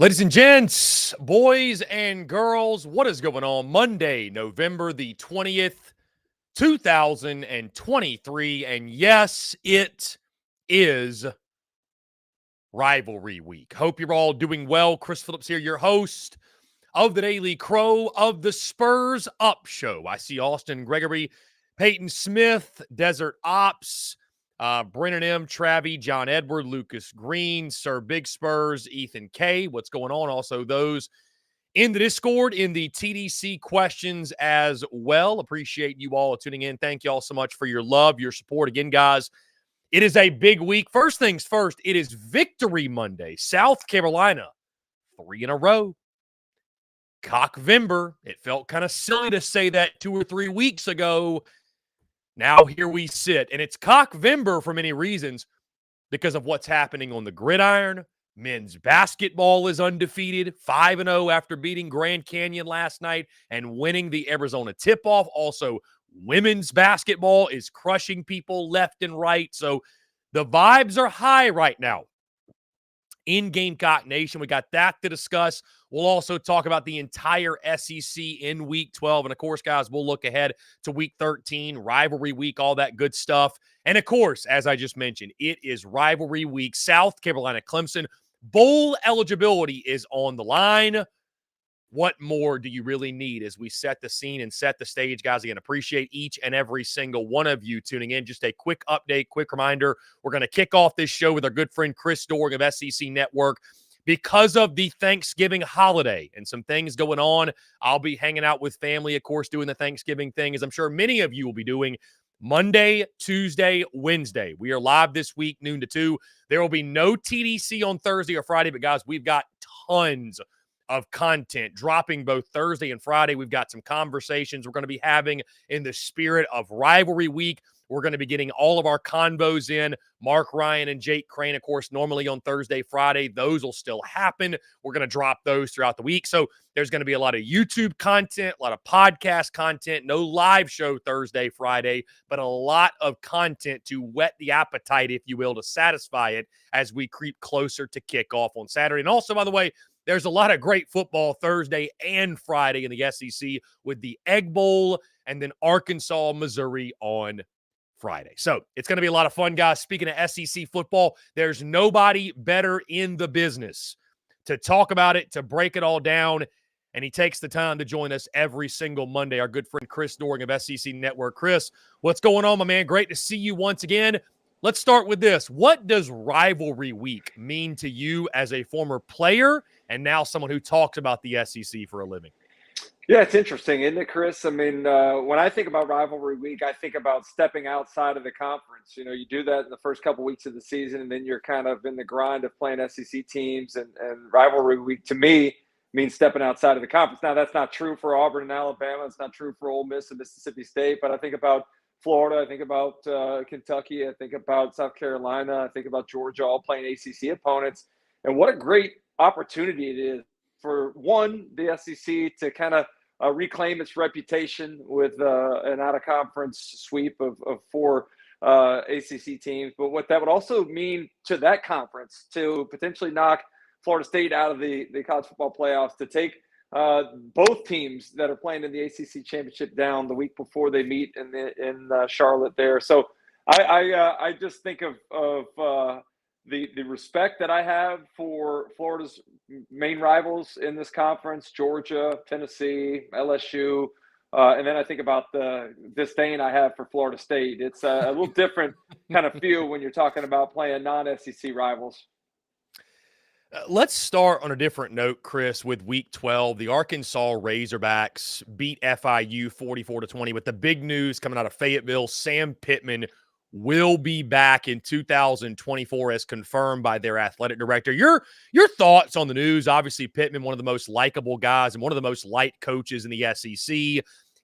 Ladies and gents, boys and girls, what is going on? Monday, November the 20th, 2023. And yes, it is rivalry week. Hope you're all doing well. Chris Phillips here, your host of the Daily Crow of the Spurs Up Show. I see Austin Gregory, Peyton Smith, Desert Ops, Brennan M., Travie, John Edward, Lucas Green, Sir Big Spurs, Ethan K. What's going on? Also, those in the Discord, in the TDC questions as well. Appreciate you all tuning in. Thank you all so much for your love, your support. Again, guys, it is a big week. First things first, it is Victory Monday. South Carolina, 3 in a row. Cockvember. It felt kind of silly to say that 2 or 3 weeks ago. Now here we sit, and it's Cockvember for many reasons because of what's happening on the gridiron. Men's basketball is undefeated, 5-0 after beating Grand Canyon last night and winning the Arizona tip-off. Also, women's basketball is crushing people left and right. So the vibes are high right now in Gamecock Nation. We got that to discuss. We'll also talk about the entire SEC in Week 12. And, of course, guys, we'll look ahead to Week 13, rivalry week, all that good stuff. And, of course, as I just mentioned, it is rivalry week. South Carolina Clemson bowl eligibility is on the line. What more do you really need as we set the scene and set the stage, guys? Again, appreciate each and every single one of you tuning in. Just a quick update, quick reminder. We're going to kick off this show with our good friend Chris Doering of SEC Network. Because of the Thanksgiving holiday and some things going on, I'll be hanging out with family, of course, doing the Thanksgiving thing, as I'm sure many of you will be doing. Monday, Tuesday, Wednesday. We are live this week, noon to 2. There will be no TDC on Thursday or Friday, but, guys, we've got tons of content dropping both Thursday and Friday. We've got some conversations we're going to be having in the spirit of rivalry week. We're going to be getting all of our convos in. Mark Ryan and Jake Crane, of course, normally on Thursday, Friday. Those will still happen. We're going to drop those throughout the week. So there's going to be a lot of YouTube content, a lot of podcast content, no live show Thursday, Friday, but a lot of content to whet the appetite, if you will, to satisfy it as we creep closer to kickoff on Saturday. And also, by the way, there's a lot of great football Thursday and Friday in the SEC with the Egg Bowl and then Arkansas, Missouri on Friday. So it's going to be a lot of fun, guys. Speaking of SEC football, there's nobody better in the business to talk about it, to break it all down, and he takes the time to join us every single Monday. Our good friend Chris Doering of SEC Network. Chris, what's going on, my man? Great to see you once again. Let's start with this. What does rivalry week mean to you as a former player and now someone who talks about the SEC for a living? Yeah, it's interesting, isn't it, Chris? I mean, when I think about rivalry week, I think about stepping outside of the conference. You know, you do that in the first couple weeks of the season, and then you're kind of in the grind of playing SEC teams. And rivalry week, to me, means stepping outside of the conference. Now, that's not true for Auburn and Alabama. It's not true for Ole Miss and Mississippi State. But I think about Florida. I think about Kentucky. I think about South Carolina. I think about Georgia, all playing ACC opponents. And what a great opportunity it is for, one, the SEC to kind of reclaim its reputation with an out-of-conference sweep of 4 ACC teams. But what that would also mean to that conference, to potentially knock Florida State out of the college football playoffs, to take both teams that are playing in the ACC championship down the week before they meet in Charlotte there. So I just think of the respect that I have for Florida's main rivals in this conference, Georgia, Tennessee, LSU, and then I think about the disdain I have for Florida State. It's a little different kind of feel when you're talking about playing non-SEC rivals. Let's start on a different note, Chris, with Week 12. The Arkansas Razorbacks beat FIU 44-20 with the big news coming out of Fayetteville. Sam Pittman will be back in 2024 as confirmed by their athletic director. Your thoughts on the news? Obviously, Pittman, one of the most likable guys and one of the most liked coaches in the SEC.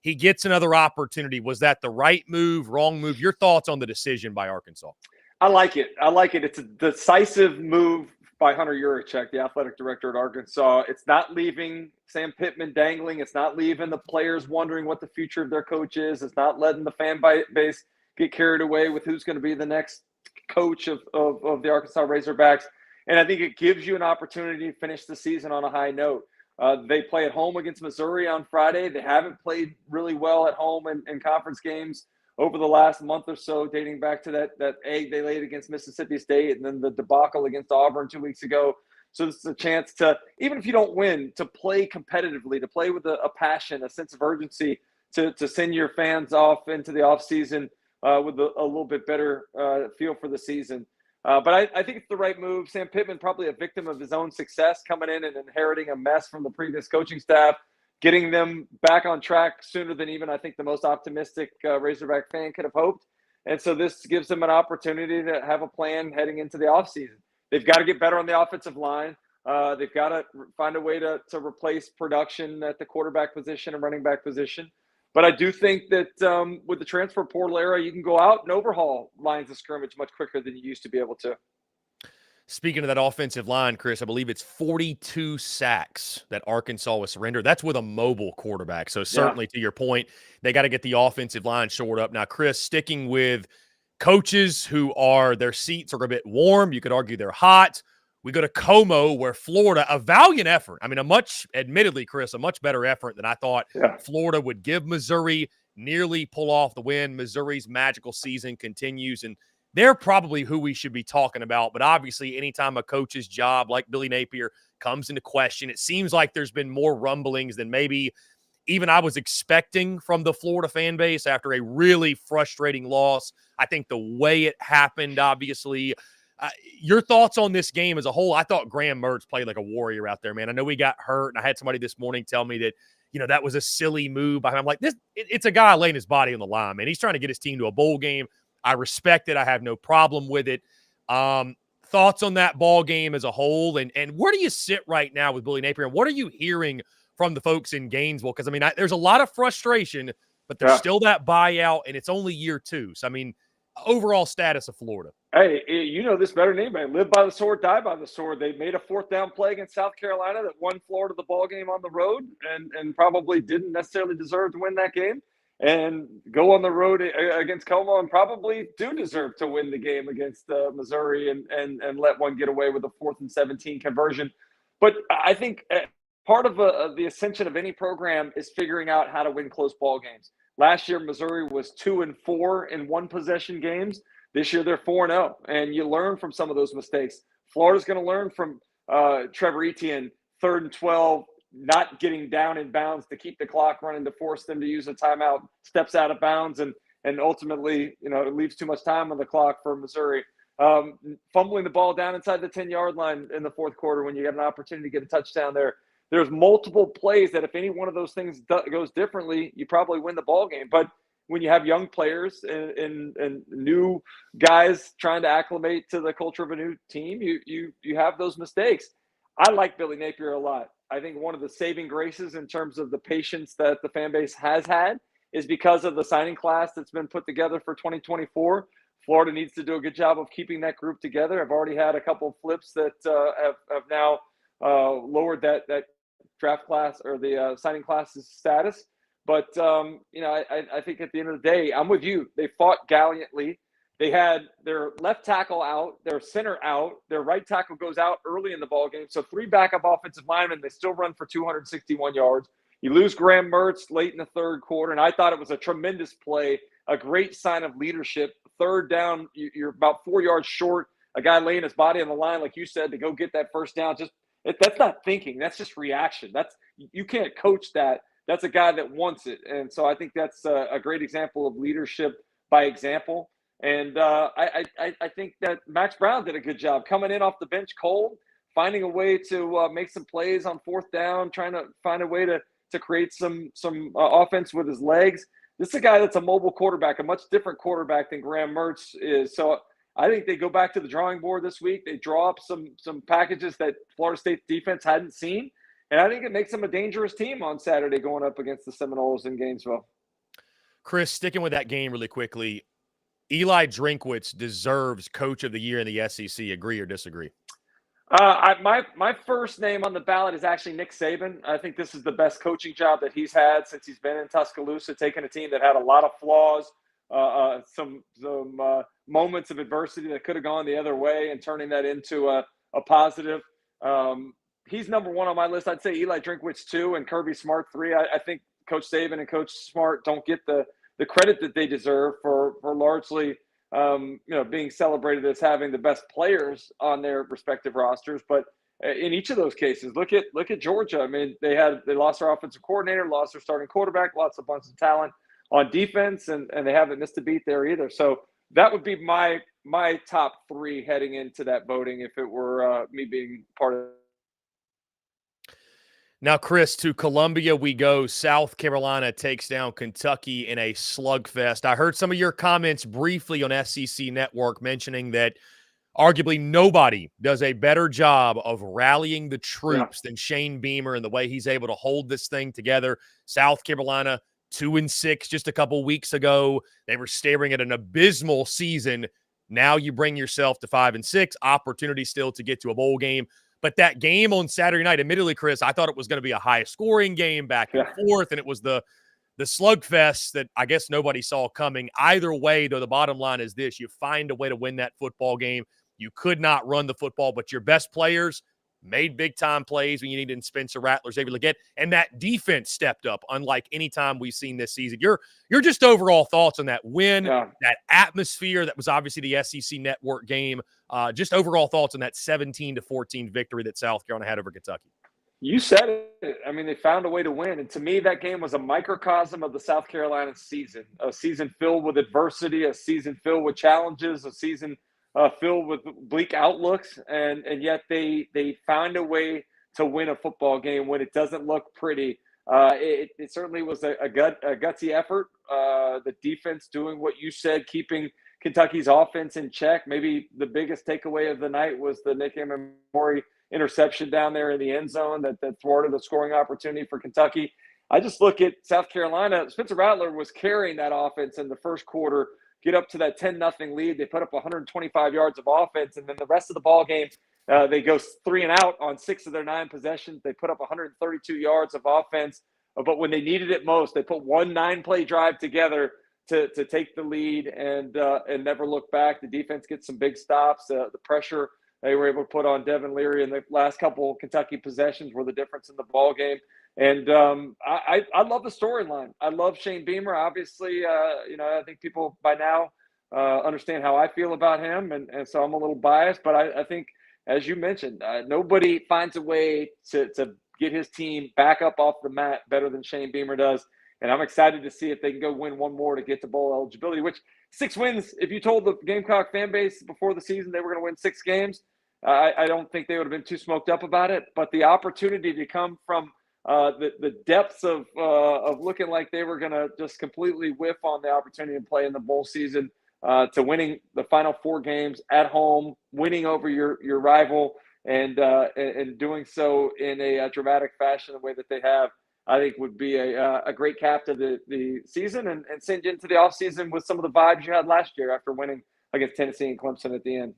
He gets another opportunity. Was that the right move, wrong move? Your thoughts on the decision by Arkansas? I like it. It's a decisive move by Hunter Yurachek, the athletic director at Arkansas. It's not leaving Sam Pittman dangling. It's not leaving the players wondering what the future of their coach is. It's not letting the fan base get carried away with who's going to be the next coach of the Arkansas Razorbacks. And I think it gives you an opportunity to finish the season on a high note. They play at home against Missouri on Friday. They haven't played really well at home in conference games over the last month or so, dating back to that egg they laid against Mississippi State and then the debacle against Auburn 2 weeks ago. So this is a chance to, even if you don't win, to play competitively, to play with a passion, a sense of urgency, to send your fans off into the offseason with a little bit better feel for the season. But I think it's the right move. Sam Pittman, probably a victim of his own success, coming in and inheriting a mess from the previous coaching staff, getting them back on track sooner than even I think the most optimistic Razorback fan could have hoped. And so this gives them an opportunity to have a plan heading into the offseason. They've got to get better on the offensive line. They've got to find a way to replace production at the quarterback position and running back position. But I do think that with the transfer portal era, you can go out and overhaul lines of scrimmage much quicker than you used to be able to. Speaking of that offensive line, Chris, I believe it's 42 sacks that Arkansas was surrendered. That's with a mobile quarterback. So certainly to your point, they got to get the offensive line shored up. Now, Chris, sticking with coaches who are, their seats are a bit warm. You could argue they're hot. We go to Como, where Florida, a valiant effort. I mean, admittedly, Chris, a much better effort than I thought Florida would give Missouri, nearly pull off the win. Missouri's magical season continues, and they're probably who we should be talking about. But obviously, anytime a coach's job like Billy Napier comes into question, it seems like there's been more rumblings than maybe even I was expecting from the Florida fan base after a really frustrating loss. I think the way it happened, obviously. Your thoughts on this game as a whole? I thought Graham Mertz played like a warrior out there, man. I know he got hurt, and I had somebody this morning tell me that, that was a silly move. I'm like, it's a guy laying his body on the line, man. He's trying to get his team to a bowl game. I respect it. I have no problem with it. Thoughts on that ball game as a whole, and where do you sit right now with Billy Napier, and what are you hearing from the folks in Gainesville? Because, I mean, there's a lot of frustration, but there's still that buyout, and it's only year 2. So, I mean, overall status of Florida. Hey, you know this better than anybody. Live by the sword, die by the sword. They made a 4th down play against South Carolina that won Florida the ball game on the road and probably didn't necessarily deserve to win that game. And go on the road against Como and probably do deserve to win the game against Missouri and let one get away with a 4th and 17 conversion. But I think part of the ascension of any program is figuring out how to win close ball games. Last year, Missouri was 2-4 in one-possession games. This year, they're 4-0, and you learn from some of those mistakes. Florida's going to learn from Trevor Etienne, 3rd and 12, not getting down in bounds to keep the clock running to force them to use a timeout, steps out of bounds, and ultimately, it leaves too much time on the clock for Missouri. Fumbling the ball down inside the 10-yard line in the 4th quarter when you get an opportunity to get a touchdown there. There's multiple plays that if any one of those things goes differently, you probably win the ball game. But when you have young players and new guys trying to acclimate to the culture of a new team, you have those mistakes. I like Billy Napier a lot. I think one of the saving graces in terms of the patience that the fan base has had is because of the signing class that's been put together for 2024. Florida needs to do a good job of keeping that group together. I've already had a couple of flips that have now lowered that draft class or the signing class's status. But, I think at the end of the day, I'm with you. They fought gallantly. They had their left tackle out, their center out, their right tackle goes out early in the ballgame. So 3 backup offensive linemen, they still run for 261 yards. You lose Graham Mertz late in the 3rd quarter, and I thought it was a tremendous play, a great sign of leadership. 3rd down, you're about 4 yards short. A guy laying his body on the line, like you said, to go get that 1st down. That's not thinking. That's just reaction. You can't coach that. That's a guy that wants it. And so I think that's a great example of leadership by example. And I think that Max Brown did a good job coming in off the bench cold, finding a way to make some plays on 4th down, trying to find a way to create some offense with his legs. This is a guy that's a mobile quarterback, a much different quarterback than Graham Mertz is. So I think they go back to the drawing board this week. They draw up some packages that Florida State defense hadn't seen. And I think it makes them a dangerous team on Saturday going up against the Seminoles in Gainesville. Chris, sticking with that game really quickly, Eli Drinkwitz deserves Coach of the Year in the SEC. Agree or disagree? My first name on the ballot is actually Nick Saban. I think this is the best coaching job that he's had since he's been in Tuscaloosa, taking a team that had a lot of flaws, some moments of adversity that could have gone the other way, and turning that into a positive. He's number one on my list. I'd say Eli Drinkwitz 2 and Kirby Smart 3. I think Coach Saban and Coach Smart don't get the credit that they deserve for largely being celebrated as having the best players on their respective rosters. But in each of those cases, look at Georgia. I mean, they lost their offensive coordinator, lost their starting quarterback, lost a bunch of talent on defense, and they haven't missed a beat there either. So that would be my top 3 heading into that voting if it were me being part of. Now, Chris, to Columbia we go. South Carolina takes down Kentucky in a slugfest. I heard some of your comments briefly on SEC Network mentioning that arguably nobody does a better job of rallying the troops than Shane Beamer and the way he's able to hold this thing together. South Carolina 2-6 just a couple weeks ago. They were staring at an abysmal season. Now you bring yourself to 5-6, opportunity still to get to a bowl game. But that game on Saturday night, admittedly, Chris, I thought it was going to be a high-scoring game back and forth, and it was the slugfest that I guess nobody saw coming. Either way, though, the bottom line is this. You find a way to win that football game. You could not run the football, but your best players made big-time plays when you needed, and Spencer Rattler's able to get, and that defense stepped up unlike any time we've seen this season. Your just overall thoughts on that win, that atmosphere that was obviously the SEC Network game, just overall thoughts on that 17-14 victory that South Carolina had over Kentucky. You said it. I mean, they found a way to win. And to me, that game was a microcosm of the South Carolina season, a season filled with adversity, a season filled with challenges, a season filled with bleak outlooks, and yet they found a way to win a football game when it doesn't look pretty. It certainly was a gutsy effort. The defense doing what you said, keeping Kentucky's offense in check. Maybe the biggest takeaway of the night was the Nick Amamori interception down there in the end zone that thwarted the scoring opportunity for Kentucky. I just look at South Carolina. Spencer Rattler was carrying that offense in the first quarter, get up to that 10-0 lead. They put up 125 yards of offense, and then the rest of the ball game, they go 3 and out on 6 of their 9 possessions. They put up 132 yards of offense, but when they needed it most, they put one 9-play drive together to take the lead and never look back. The defense gets some big stops. The pressure they were able to put on Devin Leary in the last couple of Kentucky possessions were the difference in the ball game. And I love the storyline. I love Shane Beamer. Obviously, I think people by now understand how I feel about him, and so I'm a little biased. But I think, as you mentioned, nobody finds a way to get his team back up off the mat better than Shane Beamer does. And I'm excited to see if they can go win one more to get to bowl eligibility, which 6 wins, if you told the Gamecock fan base before the season they were going to win 6 games, I don't think they would have been too smoked up about it. But the opportunity to come from the depths of looking like they were going to just completely whiff on the opportunity to play in the bowl season to winning the final 4 games at home, winning over your rival, and doing so in a dramatic fashion the way that they have, I think would be a great cap to the season and send you into the offseason with some of the vibes you had last year after winning against Tennessee and Clemson at the end.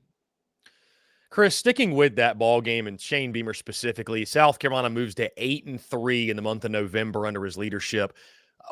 Chris, sticking with that ball game and Shane Beamer specifically, South Carolina moves to 8-3 in the month of November under his leadership.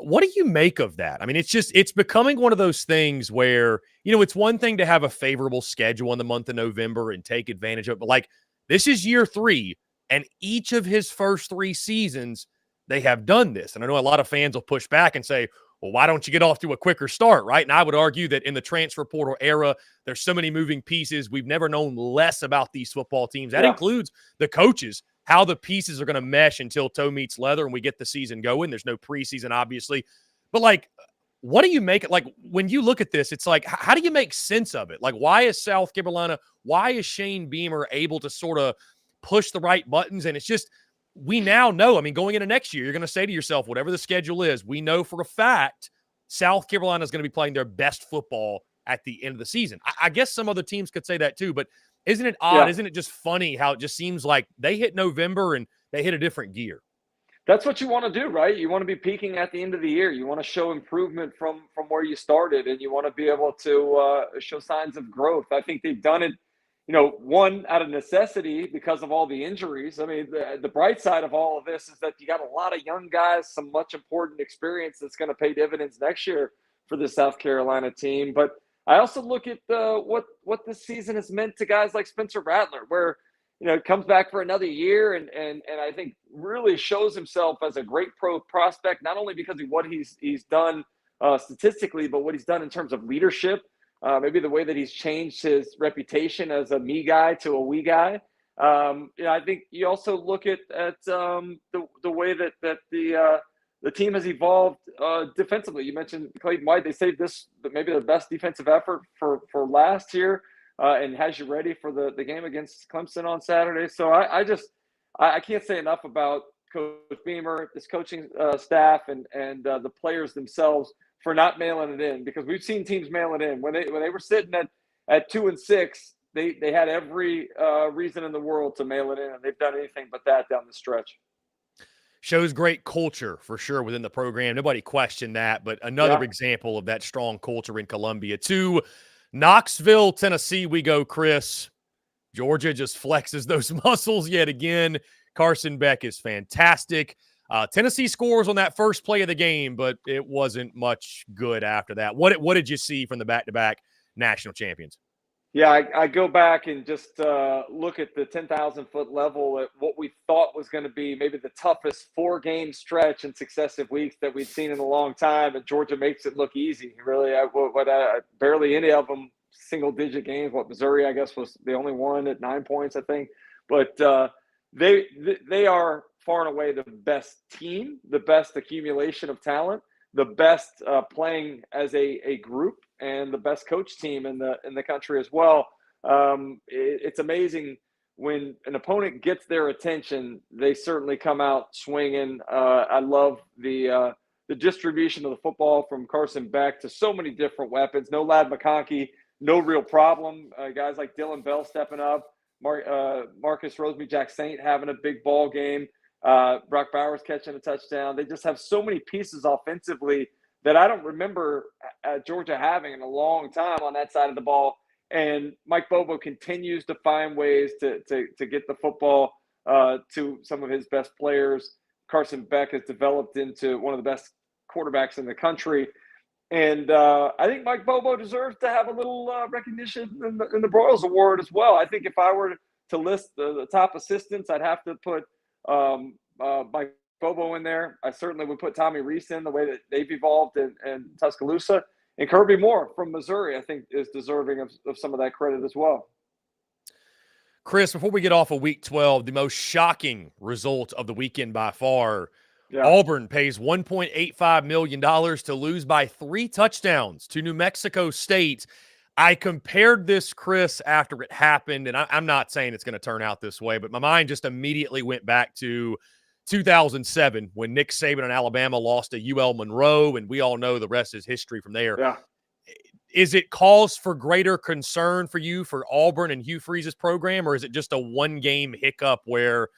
What do you make of that? I mean, it's becoming one of those things where, it's one thing to have a favorable schedule in the month of November and take advantage of it, but like this is year 3, and each of his first 3 seasons, they have done this. And I know a lot of fans will push back and say, well, why don't you get off to a quicker start, right? And I would argue that in the transfer portal era, there's so many moving pieces. We've never known less about these football teams. That includes the coaches, how the pieces are going to mesh until toe meets leather and we get the season going. There's no preseason, obviously. But, like, what do you make it? Like, when you look at this, it's like, how do you make sense of it? Like, why is South Carolina, why is Shane Beamer able to sort of push the right buttons? And it's just, we now know, I mean, going into next year, you're going to say to yourself, whatever the schedule is, we know for a fact South Carolina is going to be playing their best football at the end of the season. I guess some other teams could say that too, but isn't it odd? Yeah. Isn't it just funny how it just seems like they hit November and they hit a different gear? That's what you want to do, right? You want to be peaking at the end of the year. You want to show improvement from where you started, and you want to be able to show signs of growth. I think they've done it, one, out of necessity because of all the injuries. I mean, the bright side of all of this is that you got a lot of young guys, some much important experience that's going to pay dividends next year for the South Carolina team. But I also look at what this season has meant to guys like Spencer Rattler, where comes back for another year and I think really shows himself as a great prospect, not only because of what he's done statistically, but what he's done in terms of leadership. Maybe the way that he's changed his reputation as a me guy to a we guy. I think you also look at the way that the team has evolved defensively. You mentioned Clayton White. They saved this maybe the best defensive effort for last year. And has you ready for the game against Clemson on Saturday. So I can't say enough about Coach Beamer, this coaching staff, and the players themselves for not mailing it in, because we've seen teams mail it in when they were sitting at 2-6. They had every reason in the world to mail it in, and they've done anything but that down the stretch. Shows great culture for sure within the program. Nobody questioned that, but another example of that strong culture in Columbia too. Knoxville, Tennessee, we go, Chris. Georgia just flexes those muscles yet again. Carson Beck is fantastic. Tennessee scores on that first play of the game, but it wasn't much good after that. What did you see from the back-to-back national champions? Yeah, I go back and just look at the 10,000-foot level at what we thought was going to be maybe the toughest 4-game stretch in successive weeks that we'd seen in a long time, and Georgia makes it look easy. Really, barely any of them single-digit games. Missouri, I guess, was the only one at 9 points, I think. But they are far and away the best team, the best accumulation of talent, the best playing as a group, and the best coach team in the country as well. It's amazing when an opponent gets their attention, they certainly come out swinging. I love the distribution of the football from Carson Beck to so many different weapons. No Lad McConkey, no real problem. Guys like Dylan Bell stepping up, Marcus Rosemy-Jack Saint having a big ball game, Brock Bowers catching a touchdown. They just have so many pieces offensively that I don't remember Georgia having in a long time on that side of the ball. And Mike Bobo continues to find ways to get the football to some of his best players. Carson Beck has developed into one of the best quarterbacks in the country. And I think Mike Bobo deserves to have a little recognition in the Broyles Award as well. I think if I were to list the top assistants, I'd have to put Mike Bobo in there. I certainly would put Tommy Reese in, the way that they've evolved in Tuscaloosa. And Kirby Moore from Missouri, I think, is deserving of some of that credit as well. Chris, before we get off of Week 12, the most shocking result of the weekend by far, Yeah. Auburn pays $1.85 million to lose by 3 touchdowns to New Mexico State. I compared this, Chris, after it happened, and I'm not saying it's going to turn out this way, but my mind just immediately went back to 2007 when Nick Saban and Alabama lost to UL Monroe, and we all know the rest is history from there. Yeah. Is it cause for greater concern for you for Auburn and Hugh Freeze's program, or is it just a one-game hiccup where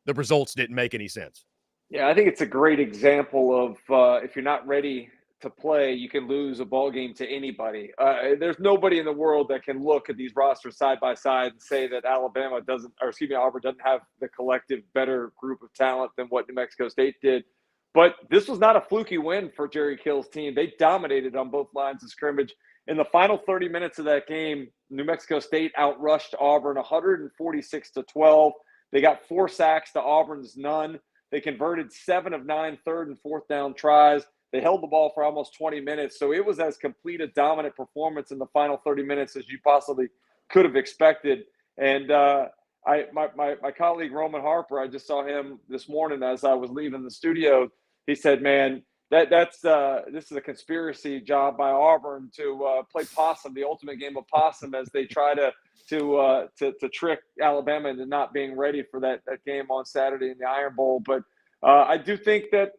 the results didn't make any sense? Yeah, I think it's a great example of if you're not ready to play, you can lose a ball game to anybody. There's nobody in the world that can look at these rosters side by side and say that Auburn doesn't have the collective better group of talent than what New Mexico State did. But this was not a fluky win for Jerry Kill's team. They dominated on both lines of scrimmage. In the final 30 minutes of that game, New Mexico State outrushed Auburn 146-12. They got 4 sacks to Auburn's none. They converted 7 of 9 third and fourth down tries. They held the ball for almost 20 minutes. So it was as complete a dominant performance in the final 30 minutes as you possibly could have expected. And my colleague Roman Harper, I just saw him this morning as I was leaving the studio. He said, "Man, this is a conspiracy job by Auburn to play possum, the ultimate game of possum, as they try to trick Alabama into not being ready for that game on Saturday in the Iron Bowl." But I do think that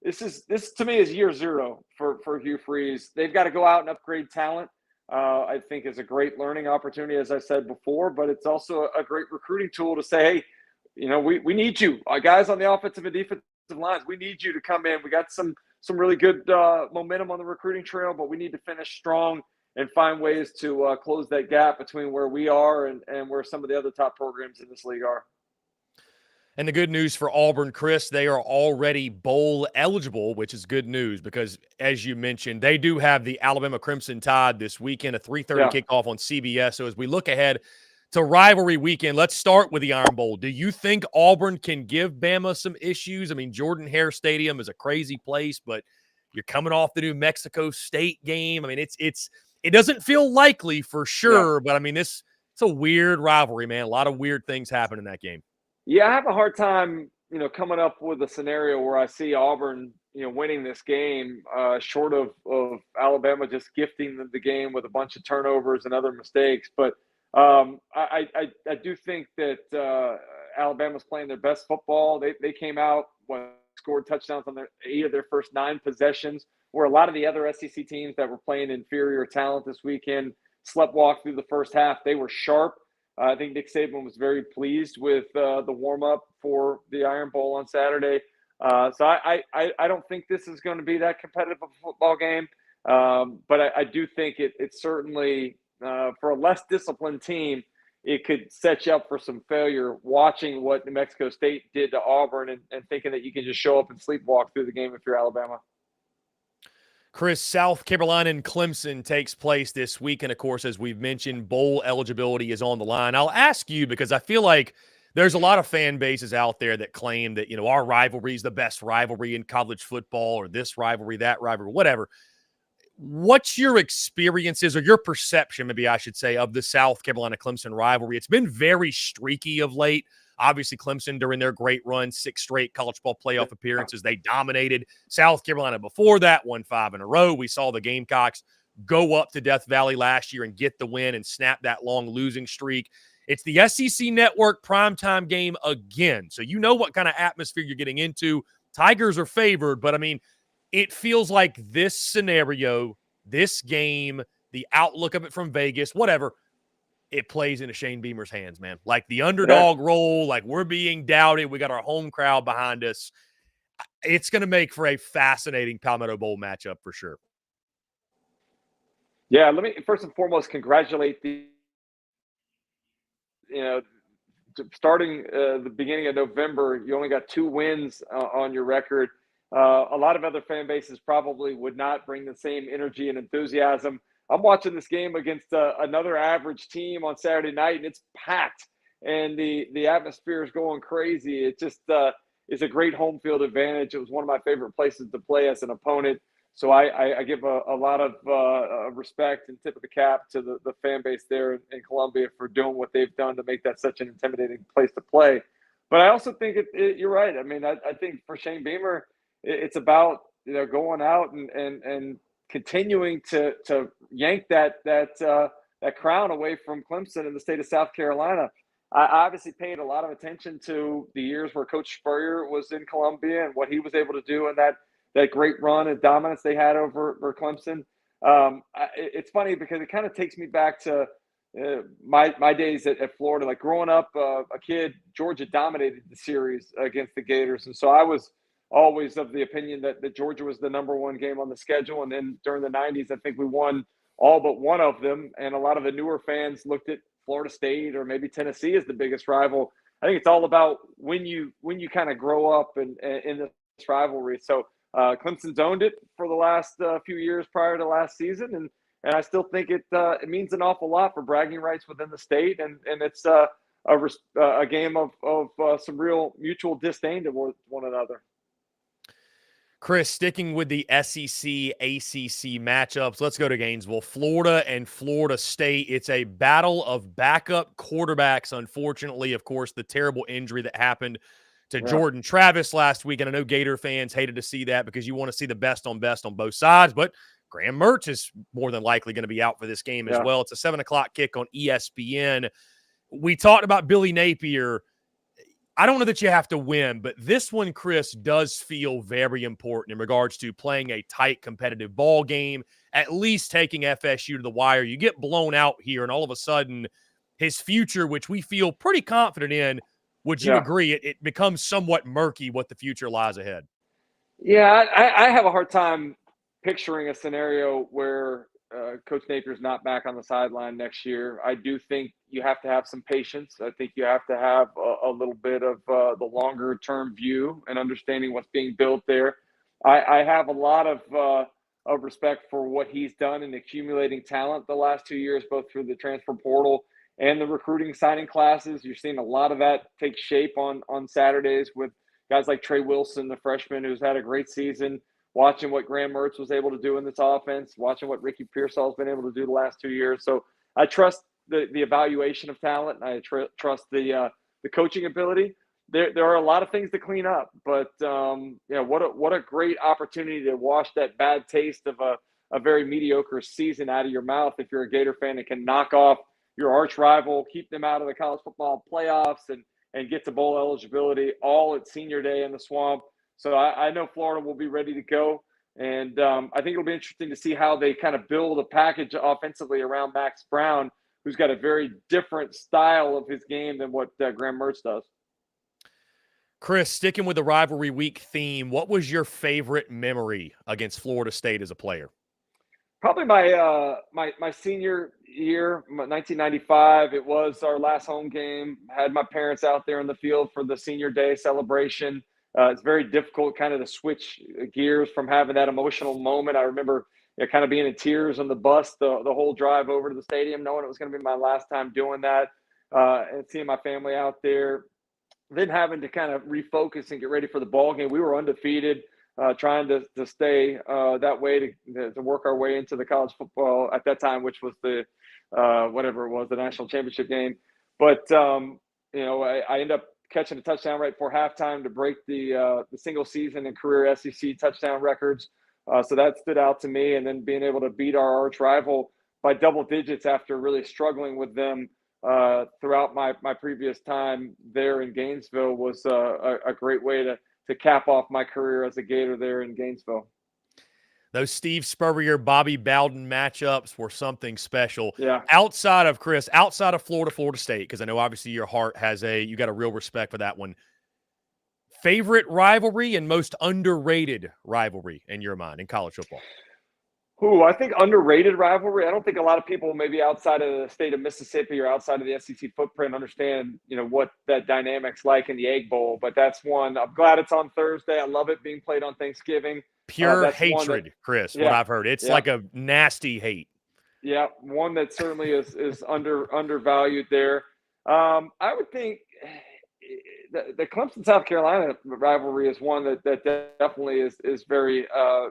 this to me is year zero for Hugh Freeze. They've got to go out and upgrade talent. I think is a great learning opportunity, as I said before, but it's also a great recruiting tool to say, hey, we need you, guys on the offensive and defensive lines. We need you to come in. We got some really good momentum on the recruiting trail, but we need to finish strong and find ways to close that gap between where we are and where some of the other top programs in this league are. And the good news for Auburn, Chris, they are already bowl eligible, which is good news because, as you mentioned, they do have the Alabama Crimson Tide this weekend, a 3:30 kickoff on CBS. So as we look ahead to rivalry weekend. Let's start with the Iron Bowl. Do you think Auburn can give Bama some issues? I mean, Jordan-Hare Stadium is a crazy place, but you're coming off the New Mexico State game. I mean, it doesn't feel likely for sure, but I mean, it's a weird rivalry, man. A lot of weird things happen in that game. Yeah, I have a hard time, coming up with a scenario where I see Auburn, winning this game, short of Alabama just gifting the game with a bunch of turnovers and other mistakes. But I do think that Alabama's playing their best football. They came out, scored touchdowns on 8 of their first 9 possessions, where a lot of the other SEC teams that were playing inferior talent this weekend sleptwalked through the first half. They were sharp. I think Nick Saban was very pleased with the warm-up for the Iron Bowl on Saturday. So I don't think this is going to be that competitive of a football game. But I do think it's certainly, for a less disciplined team, it could set you up for some failure watching what New Mexico State did to Auburn and thinking that you can just show up and sleepwalk through the game if you're Alabama. Chris, South Carolina and Clemson takes place this week. And, of course, as we've mentioned, bowl eligibility is on the line. I'll ask you because I feel like there's a lot of fan bases out there that claim that, our rivalry is the best rivalry in college football, or this rivalry, that rivalry, whatever. What's your experiences, or your perception, maybe I should say, of the South Carolina-Clemson rivalry? It's been very streaky of late. Obviously, Clemson, during their great run, 6 straight college ball playoff appearances, they dominated. South Carolina before that, won 5 in a row. We saw the Gamecocks go up to Death Valley last year and get the win and snap that long losing streak. It's the SEC Network primetime game again. So you know what kind of atmosphere you're getting into. Tigers are favored, but, I mean, it feels like this scenario, this game, the outlook of it from Vegas, whatever, it plays into Shane Beamer's hands, man. Like the underdog role, like we're being doubted. We got our home crowd behind us. It's going to make for a fascinating Palmetto Bowl matchup for sure. Yeah, let me first and foremost congratulate the, starting the beginning of November, you only got 2 wins on your record. A lot of other fan bases probably would not bring the same energy and enthusiasm. I'm watching this game against another average team on Saturday night, and it's packed, and the atmosphere is going crazy. It just is a great home field advantage. It was one of my favorite places to play as an opponent. So I give a lot of respect and tip of the cap to the fan base there in Columbia for doing what they've done to make that such an intimidating place to play. But I also think you're right. I mean, I think for Shane Beamer, it's about going out and continuing to yank that crown away from Clemson in the state of South Carolina. I obviously paid a lot of attention to the years where Coach Spurrier was in Columbia and what he was able to do in that great run and dominance they had over Clemson. It's funny because it kind of takes me back to my days at Florida. Like growing up a kid, Georgia dominated the series against the Gators. And so I was always of the opinion that Georgia was the number 1 game on the schedule. And then during the 90s, I think we won all but one of them. And a lot of the newer fans looked at Florida State or maybe Tennessee as the biggest rival. I think it's all about when you kind of grow up in this rivalry. So Clemson's owned it for the last few years prior to last season. And I still think it means an awful lot for bragging rights within the state. And it's a game of some real mutual disdain towards one another. Chris, sticking with the SEC, ACC matchups, let's go to Gainesville. Florida and Florida State. It's a battle of backup quarterbacks, unfortunately. Of course, the terrible injury that happened to Jordan Travis last week. And I know Gator fans hated to see that because you want to see the best on both sides. But Graham Mertz is more than likely going to be out for this game as well. It's a 7 o'clock kick on ESPN. We talked about Billy Napier. I don't know that you have to win, but this one, Chris, does feel very important in regards to playing a tight, competitive ball game, at least taking FSU to the wire. You get blown out here, and all of a sudden, his future, which we feel pretty confident in, would you agree, it becomes somewhat murky what the future lies ahead? Yeah, I have a hard time picturing a scenario where Coach Napier's not back on the sideline next year. I do think you have to have some patience. I think you have to have a little bit of the longer term view and understanding what's being built there. I have a lot of respect for what he's done in accumulating talent the last 2 years, both through the transfer portal and the recruiting signing classes. You're seeing a lot of that take shape on Saturdays with guys like Trey Wilson, the freshman, who's had a great season, watching what Graham Mertz was able to do in this offense, watching what Ricky Pearsall's been able to do the last 2 years. So I trust the evaluation of talent. And I trust the coaching ability. There are a lot of things to clean up, but what a great opportunity to wash that bad taste of a very mediocre season out of your mouth if you're a Gator fan and can knock off your arch rival, keep them out of the college football playoffs, and get to bowl eligibility all at senior day in the Swamp. So I know Florida will be ready to go, and I think it'll be interesting to see how they kind of build a package offensively around Max Brown, who's got a very different style of his game than what Graham Mertz does. Chris, sticking with the rivalry week theme, what was your favorite memory against Florida State as a player? Probably my senior year, 1995. It was our last home game. Had my parents out there in the field for the senior day celebration. It's very difficult kind of to switch gears from having that emotional moment. I remember kind of being in tears on the bus the whole drive over to the stadium, knowing it was going to be my last time doing that, and seeing my family out there. Then having to kind of refocus and get ready for the ball game. We were undefeated, trying to stay that way to work our way into the college football at that time, which was the whatever it was, the national championship game. But I ended up catching a touchdown right before halftime to break the single season and career SEC touchdown records. So that stood out to me, and then being able to beat our arch rival by double digits after really struggling with them throughout my previous time there in Gainesville was a great way to cap off my career as a Gator there in Gainesville. Those Steve Spurrier, Bobby Bowden matchups were something special. Yeah. Outside of Florida State, because I know obviously your heart you got a real respect for that one. Favorite rivalry and most underrated rivalry in your mind in college football? I think underrated rivalry. I don't think a lot of people maybe outside of the state of Mississippi or outside of the SEC footprint understand, what that dynamic's like in the Egg Bowl. But that's one. I'm glad it's on Thursday. I love it being played on Thanksgiving. Pure hatred, Chris, what I've heard. It's like a nasty hate. Yeah, one that certainly is undervalued there. I would think the Clemson South Carolina rivalry is one that definitely is very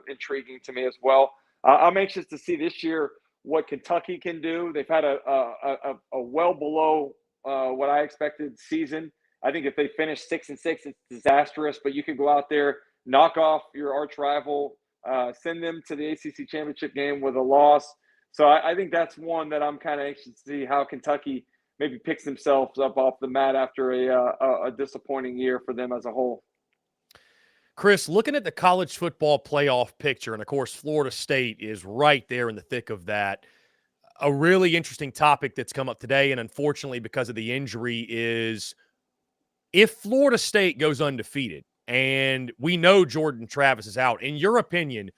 intriguing to me as well. I'm anxious to see this year what Kentucky can do. They've had a well below what I expected season. I think if they finish 6-6, it's disastrous. But you can go out there, knock off your arch rival, send them to the ACC championship game with a loss. So I think that's one that I'm kind of anxious to see how Kentucky maybe picks themselves up off the mat after a disappointing year for them as a whole. Chris, looking at the college football playoff picture, and of course, Florida State is right there in the thick of that. A really interesting topic that's come up today, and unfortunately, because of the injury, is if Florida State goes undefeated, and we know Jordan Travis is out, in your opinion,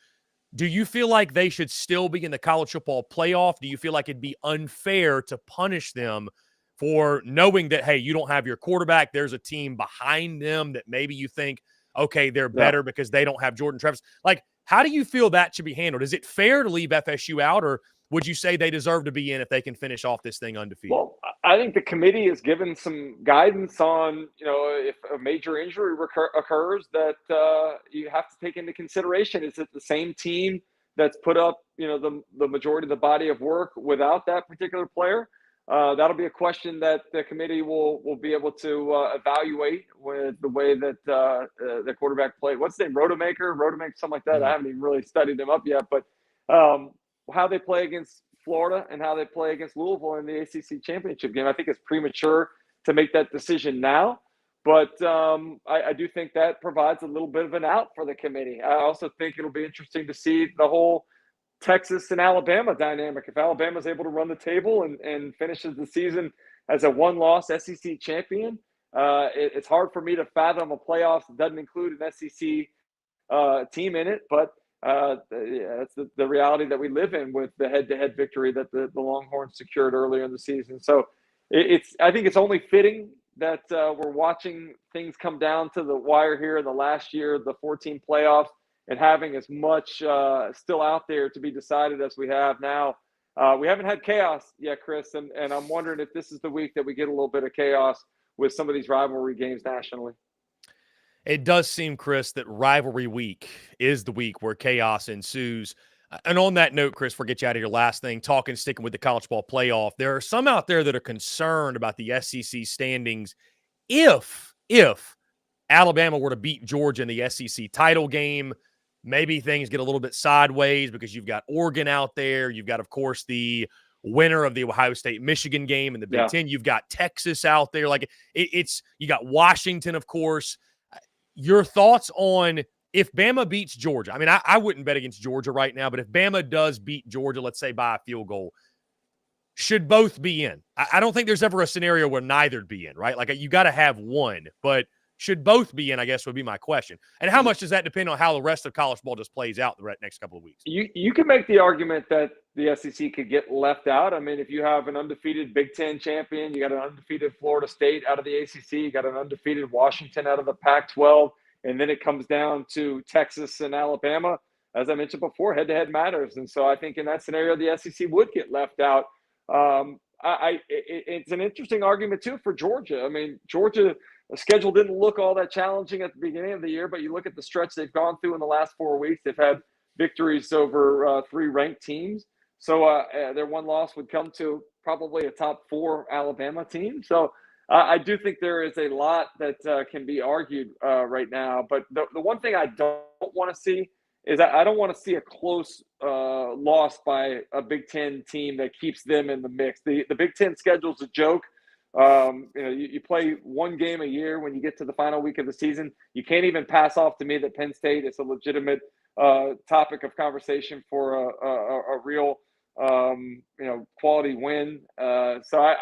do you feel like they should still be in the college football playoff? Do you feel like it'd be unfair to punish them for knowing that, hey, you don't have your quarterback, there's a team behind them that maybe you think, okay, they're better because they don't have Jordan Travis? Like, how do you feel that should be handled? Is it fair to leave FSU out, or would you say they deserve to be in if they can finish off this thing undefeated? Well, I think the committee has given some guidance on, if a major injury occurs that you have to take into consideration. Is it the same team that's put up, the majority of the body of work without that particular player? That'll be a question that the committee will be able to evaluate with the way that the quarterback played. What's his name? Rodemaker, something like that. Mm-hmm. I haven't even really studied them up yet, but how they play against Florida and how they play against Louisville in the ACC championship game, I think it's premature to make that decision now. But I do think that provides a little bit of an out for the committee. I also think it'll be interesting to see the whole Texas and Alabama dynamic. If Alabama's able to run the table and finishes the season as a one-loss SEC champion, it's hard for me to fathom a playoffs that doesn't include an SEC team in it. But it's the reality that we live in with the head-to-head victory that the Longhorns secured earlier in the season. So I think it's only fitting that we're watching things come down to the wire here in the last year, the 14 playoffs, and having as much still out there to be decided as we have now. We haven't had chaos yet, Chris, and I'm wondering if this is the week that we get a little bit of chaos with some of these rivalry games nationally. It does seem, Chris, that rivalry week is the week where chaos ensues. And on that note, Chris, before I get you out of your last thing, sticking with the college ball playoff, there are some out there that are concerned about the SEC standings if Alabama were to beat Georgia in the SEC title game. Maybe things get a little bit sideways because you've got Oregon out there. You've got, of course, the winner of the Ohio State-Michigan game in the Big Ten. You've got Texas out there. Like you got Washington, of course. Your thoughts on if Bama beats Georgia? I mean, I wouldn't bet against Georgia right now, but if Bama does beat Georgia, let's say by a field goal, should both be in? I don't think there's ever a scenario where neither'd be in, right? Like you got to have one, but should both be in, I guess, would be my question. And how much does that depend on how the rest of college ball just plays out the next couple of weeks? You can make the argument that the SEC could get left out. I mean, if you have an undefeated Big Ten champion, you got an undefeated Florida State out of the ACC, you got an undefeated Washington out of the Pac-12, and then it comes down to Texas and Alabama. As I mentioned before, head-to-head matters. And so I think in that scenario, the SEC would get left out. It's an interesting argument, too, for Georgia. I mean, Georgia – the schedule didn't look all that challenging at the beginning of the year, but you look at the stretch they've gone through in the last 4 weeks. They've had victories over 3 ranked teams. So their one loss would come to probably a top 4 Alabama team. So I do think there is a lot that can be argued right now. But the one thing I don't want to see is I don't want to see a close loss by a Big Ten team that keeps them in the mix. The Big Ten schedule is a joke. You play one game a year when you get to the final week of the season. You can't even pass off to me that Penn State is a legitimate topic of conversation for a real quality win. So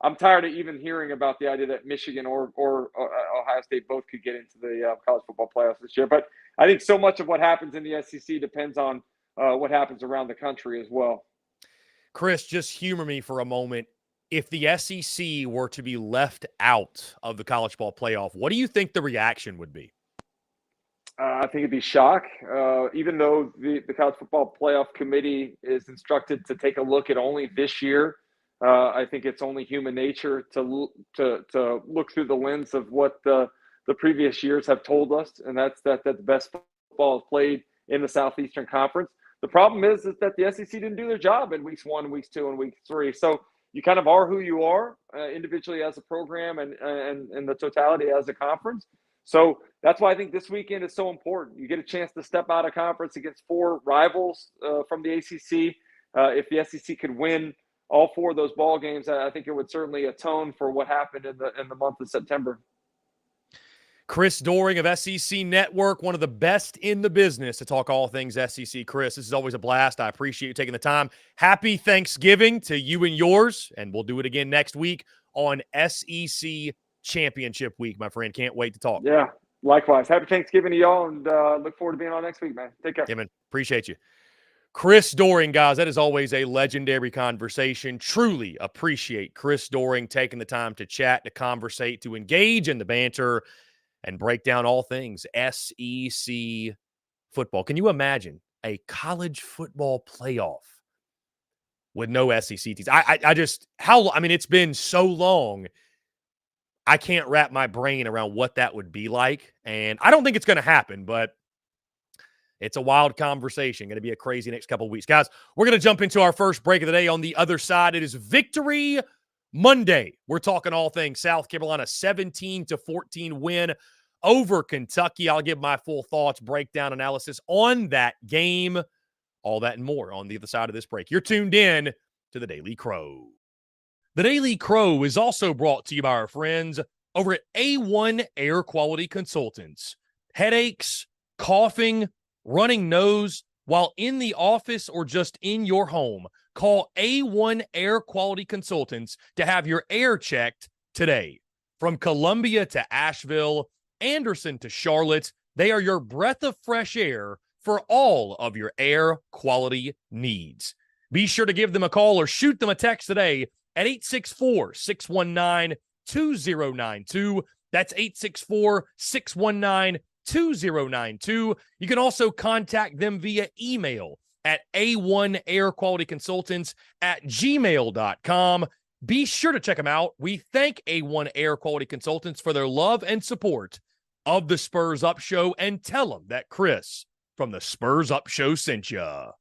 I'm tired of even hearing about the idea that Michigan or Ohio State both could get into the college football playoffs this year. But I think so much of what happens in the SEC depends on what happens around the country as well. Chris, just humor me for a moment. If the SEC were to be left out of the college ball playoff, what do you think the reaction would be? I think it'd be shock. Even though the college football playoff committee is instructed to take a look at only this year, I think it's only human nature to look through the lens of what the previous years have told us, and that's that the best football is played in the Southeastern Conference. The problem is that the SEC didn't do their job in weeks 1, weeks 2, and week 3. So you kind of are who you are individually as a program and the totality as a conference. So that's why I think this weekend is so important. You get a chance to step out of conference against 4 rivals from the ACC. If the SEC could win all 4 of those ball games, I think it would certainly atone for what happened in the month of September. Chris Doering of SEC Network, one of the best in the business to talk all things SEC. Chris, this is always a blast. I appreciate you taking the time. Happy Thanksgiving to you and yours, and we'll do it again next week on SEC Championship Week, my friend. Can't wait to talk. Yeah, likewise. Happy Thanksgiving to y'all, and look forward to being on next week, man. Take care. Yeah, man. Appreciate you. Chris Doering, guys, that is always a legendary conversation. Truly appreciate Chris Doering taking the time to chat, to conversate, to engage in the banter, and break down all things SEC football. Can you imagine a college football playoff with no SEC teams? It's been so long, I can't wrap my brain around what that would be like. And I don't think it's going to happen, but it's a wild conversation. Going to be a crazy next couple of weeks. Guys, we're going to jump into our first break of the day. On the other side, it is Victory Monday. We're talking all things South Carolina 17-14 win over Kentucky. I'll give my full thoughts, breakdown, analysis on that game. All that and more on the other side of this break. You're tuned in to the Daily Crow. The Daily Crow is also brought to you by our friends over at A1 Air Quality Consultants. Headaches, coughing, running nose while in the office or just in your home. Call A1 Air Quality Consultants to have your air checked today. From Columbia to Asheville, Anderson to Charlotte, they are your breath of fresh air for all of your air quality needs. Be sure to give them a call or shoot them a text today at 864-619-2092. That's 864-619-2092. You can also contact them via email at a1airqualityconsultants@gmail.com. Be sure to check them out. We thank A1 Air Quality Consultants for their love and support of the Spurs Up Show, and tell them that Chris from the Spurs Up Show sent ya.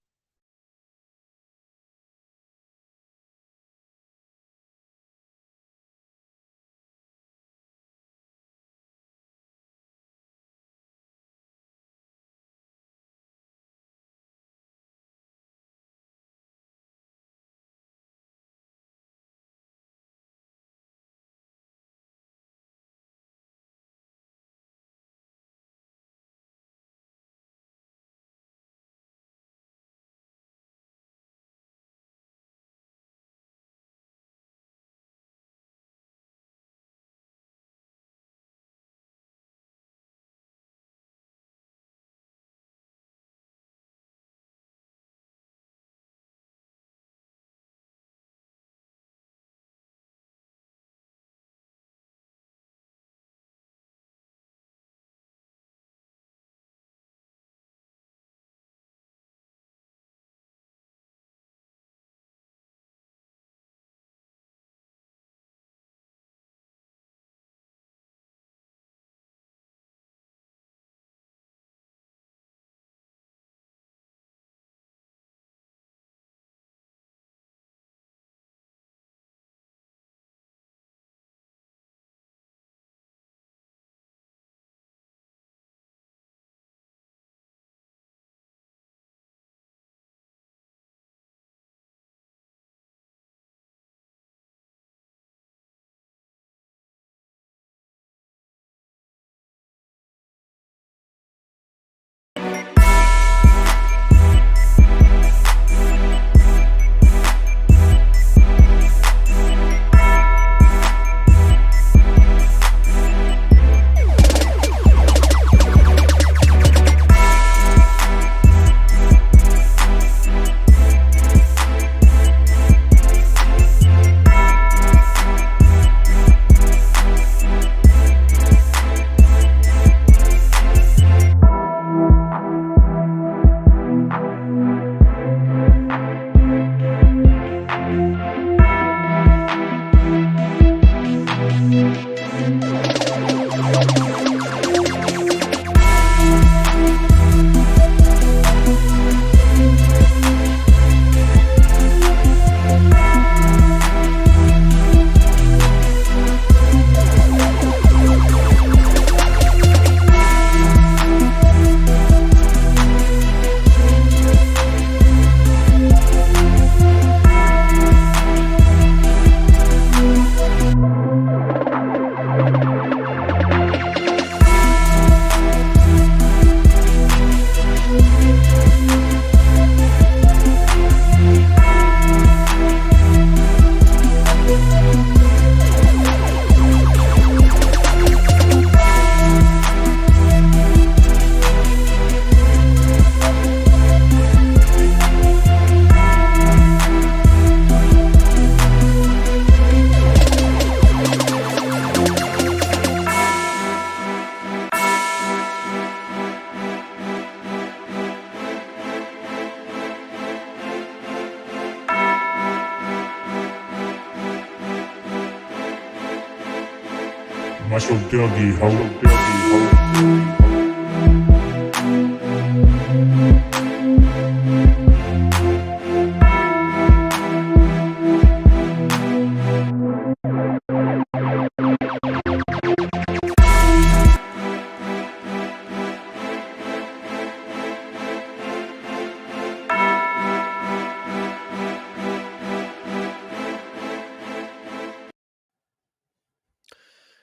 Muscle Dougie, ho.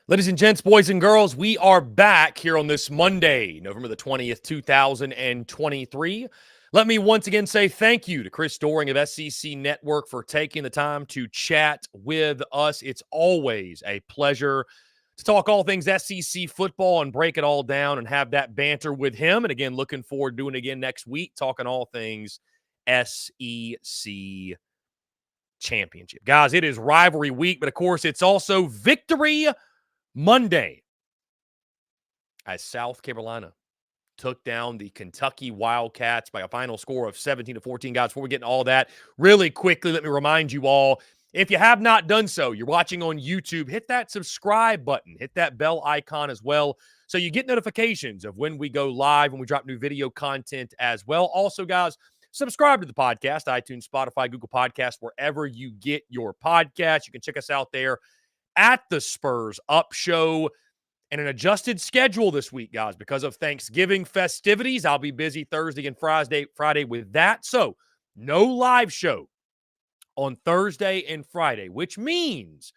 Ladies and gents, boys and girls, we are back here on this Monday, November the 20th, 2023. Let me once again say thank you to Chris Doering of SEC Network for taking the time to chat with us. It's always a pleasure to talk all things SEC football and break it all down and have that banter with him. And again, looking forward to doing it again next week, talking all things SEC championship. Guys, it is rivalry week, but of course, it's also Victory Monday as South Carolina took down the Kentucky Wildcats by a final score of 17-14. Guys, before we get into all that, really quickly, let me remind you all, if you have not done so, you're watching on YouTube, hit that subscribe button, hit that bell icon as well, so you get notifications of when we go live, when we drop new video content as well. Also, guys, subscribe to the podcast, iTunes, Spotify, Google Podcasts, wherever you get your podcasts. You can check us out there at the Spurs Up Show. And an adjusted schedule this week, guys, because of Thanksgiving festivities. I'll be busy Thursday and Friday with that. So no live show on Thursday and Friday, which means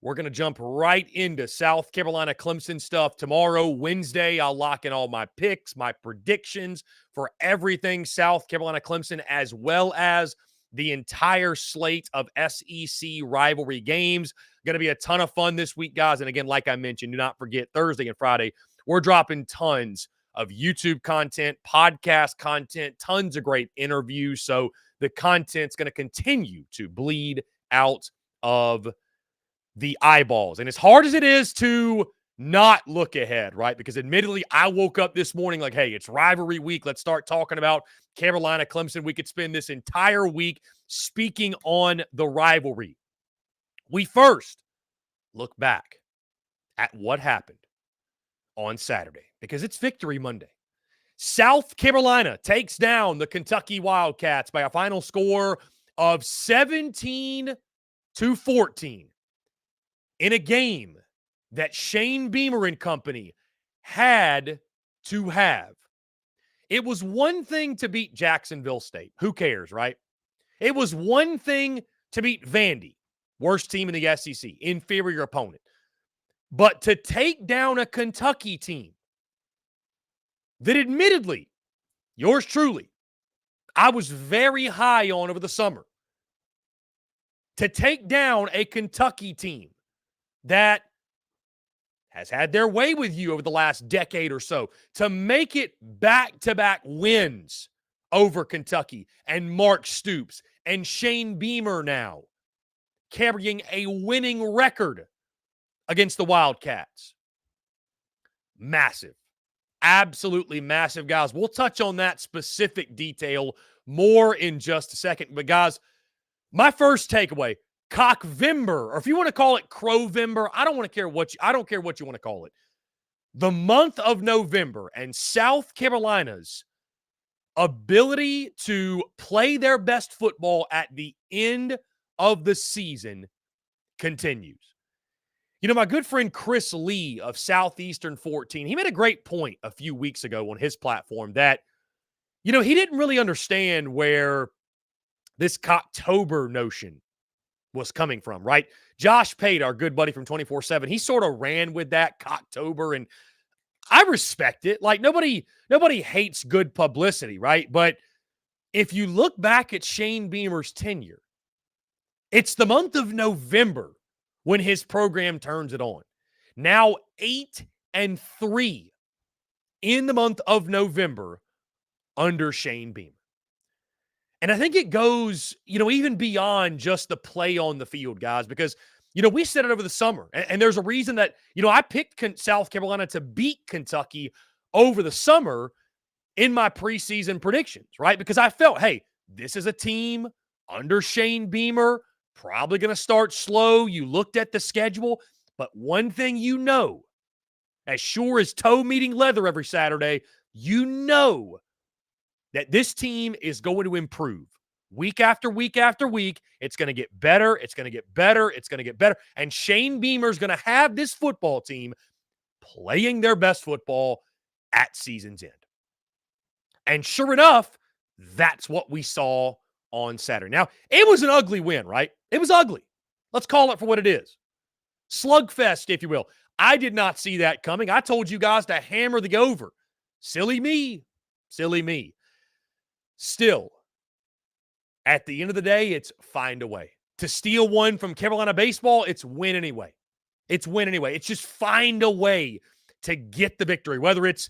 we're going to jump right into South Carolina Clemson stuff tomorrow. Wednesday, I'll lock in all my picks, my predictions for everything South Carolina Clemson, as well as the entire slate of SEC rivalry games. Going to be a ton of fun this week, guys. And again, like I mentioned, do not forget Thursday and Friday, we're dropping tons of YouTube content, podcast content, tons of great interviews. So the content's going to continue to bleed out of the eyeballs. And as hard as it is to not look ahead, right? Because admittedly, I woke up this morning like, hey, it's rivalry week. Let's start talking about Carolina Clemson. We could spend this entire week speaking on the rivalry. We first look back at what happened on Saturday because it's Victory Monday. South Carolina takes down the Kentucky Wildcats by a final score of 17-14 in a game that Shane Beamer and company had to have. It was one thing to beat Jacksonville State. Who cares, right? It was one thing to beat Vandy, worst team in the SEC, inferior opponent. But to take down a Kentucky team that admittedly, yours truly, I was very high on over the summer. To take down a Kentucky team that has had their way with you over the last decade or so, to make it back-to-back wins over Kentucky and Mark Stoops and Shane Beamer now carrying a winning record against the Wildcats. Massive. Absolutely massive, guys. We'll touch on that specific detail more in just a second. But, guys, my first takeaway, Cockvember, or if you want to call it Crowvember, I don't care what you want to call it. The month of November and South Carolina's ability to play their best football at the end of the season continues. You know, my good friend Chris Lee of Southeastern 14, he made a great point a few weeks ago on his platform that, you know, he didn't really understand where this Cocktober notion was coming from, right? Josh Pate, our good buddy from 24/7, he sort of ran with that Cocktober, and I respect it. Like, nobody hates good publicity, right? But if you look back at Shane Beamer's tenure, it's the month of November when his program turns it on. Now 8-3 in the month of November under Shane Beamer. And I think it goes, you know, even beyond just the play on the field, guys, because, you know, we said it over the summer, and there's a reason that, you know, I picked South Carolina to beat Kentucky over the summer in my preseason predictions, right? Because I felt, hey, this is a team under Shane Beamer, probably going to start slow. You looked at the schedule, but one thing you know, as sure as toe meeting leather every Saturday, you know that this team is going to improve week after week after week. It's going to get better. It's going to get better. It's going to get better. And Shane Beamer is going to have this football team playing their best football at season's end. And sure enough, that's what we saw on Saturday. Now, it was an ugly win, right? It was ugly. Let's call it for what it is. Slugfest, if you will. I did not see that coming. I told you guys to hammer the over. Silly me. Silly me. Still, at the end of the day, it's find a way. To steal one from Carolina baseball, it's win anyway. It's win anyway. It's just find a way to get the victory, whether it's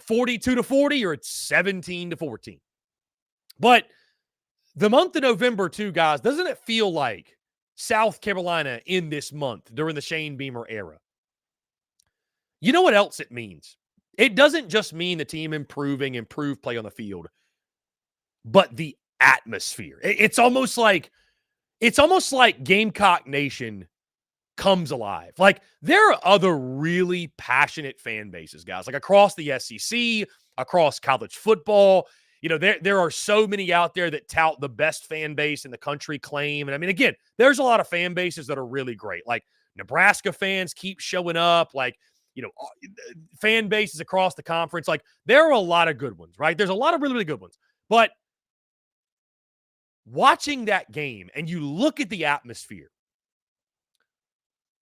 42-40 or it's 17-14. But the month of November, too, guys, doesn't it feel like South Carolina in this month during the Shane Beamer era? You know what else it means? It doesn't just mean the team improve play on the field, but the atmosphere. It's almost like Gamecock Nation comes alive. Like, there are other really passionate fan bases, guys, like across the SEC, across college football. There are so many out there that tout the best fan base in the country claim. And I mean, again, there's a lot of fan bases that are really great. Like, Nebraska fans keep showing up. Like, fan bases across the conference. Like, there are a lot of good ones, right? There's a lot of really, really good ones. But watching that game and you look at the atmosphere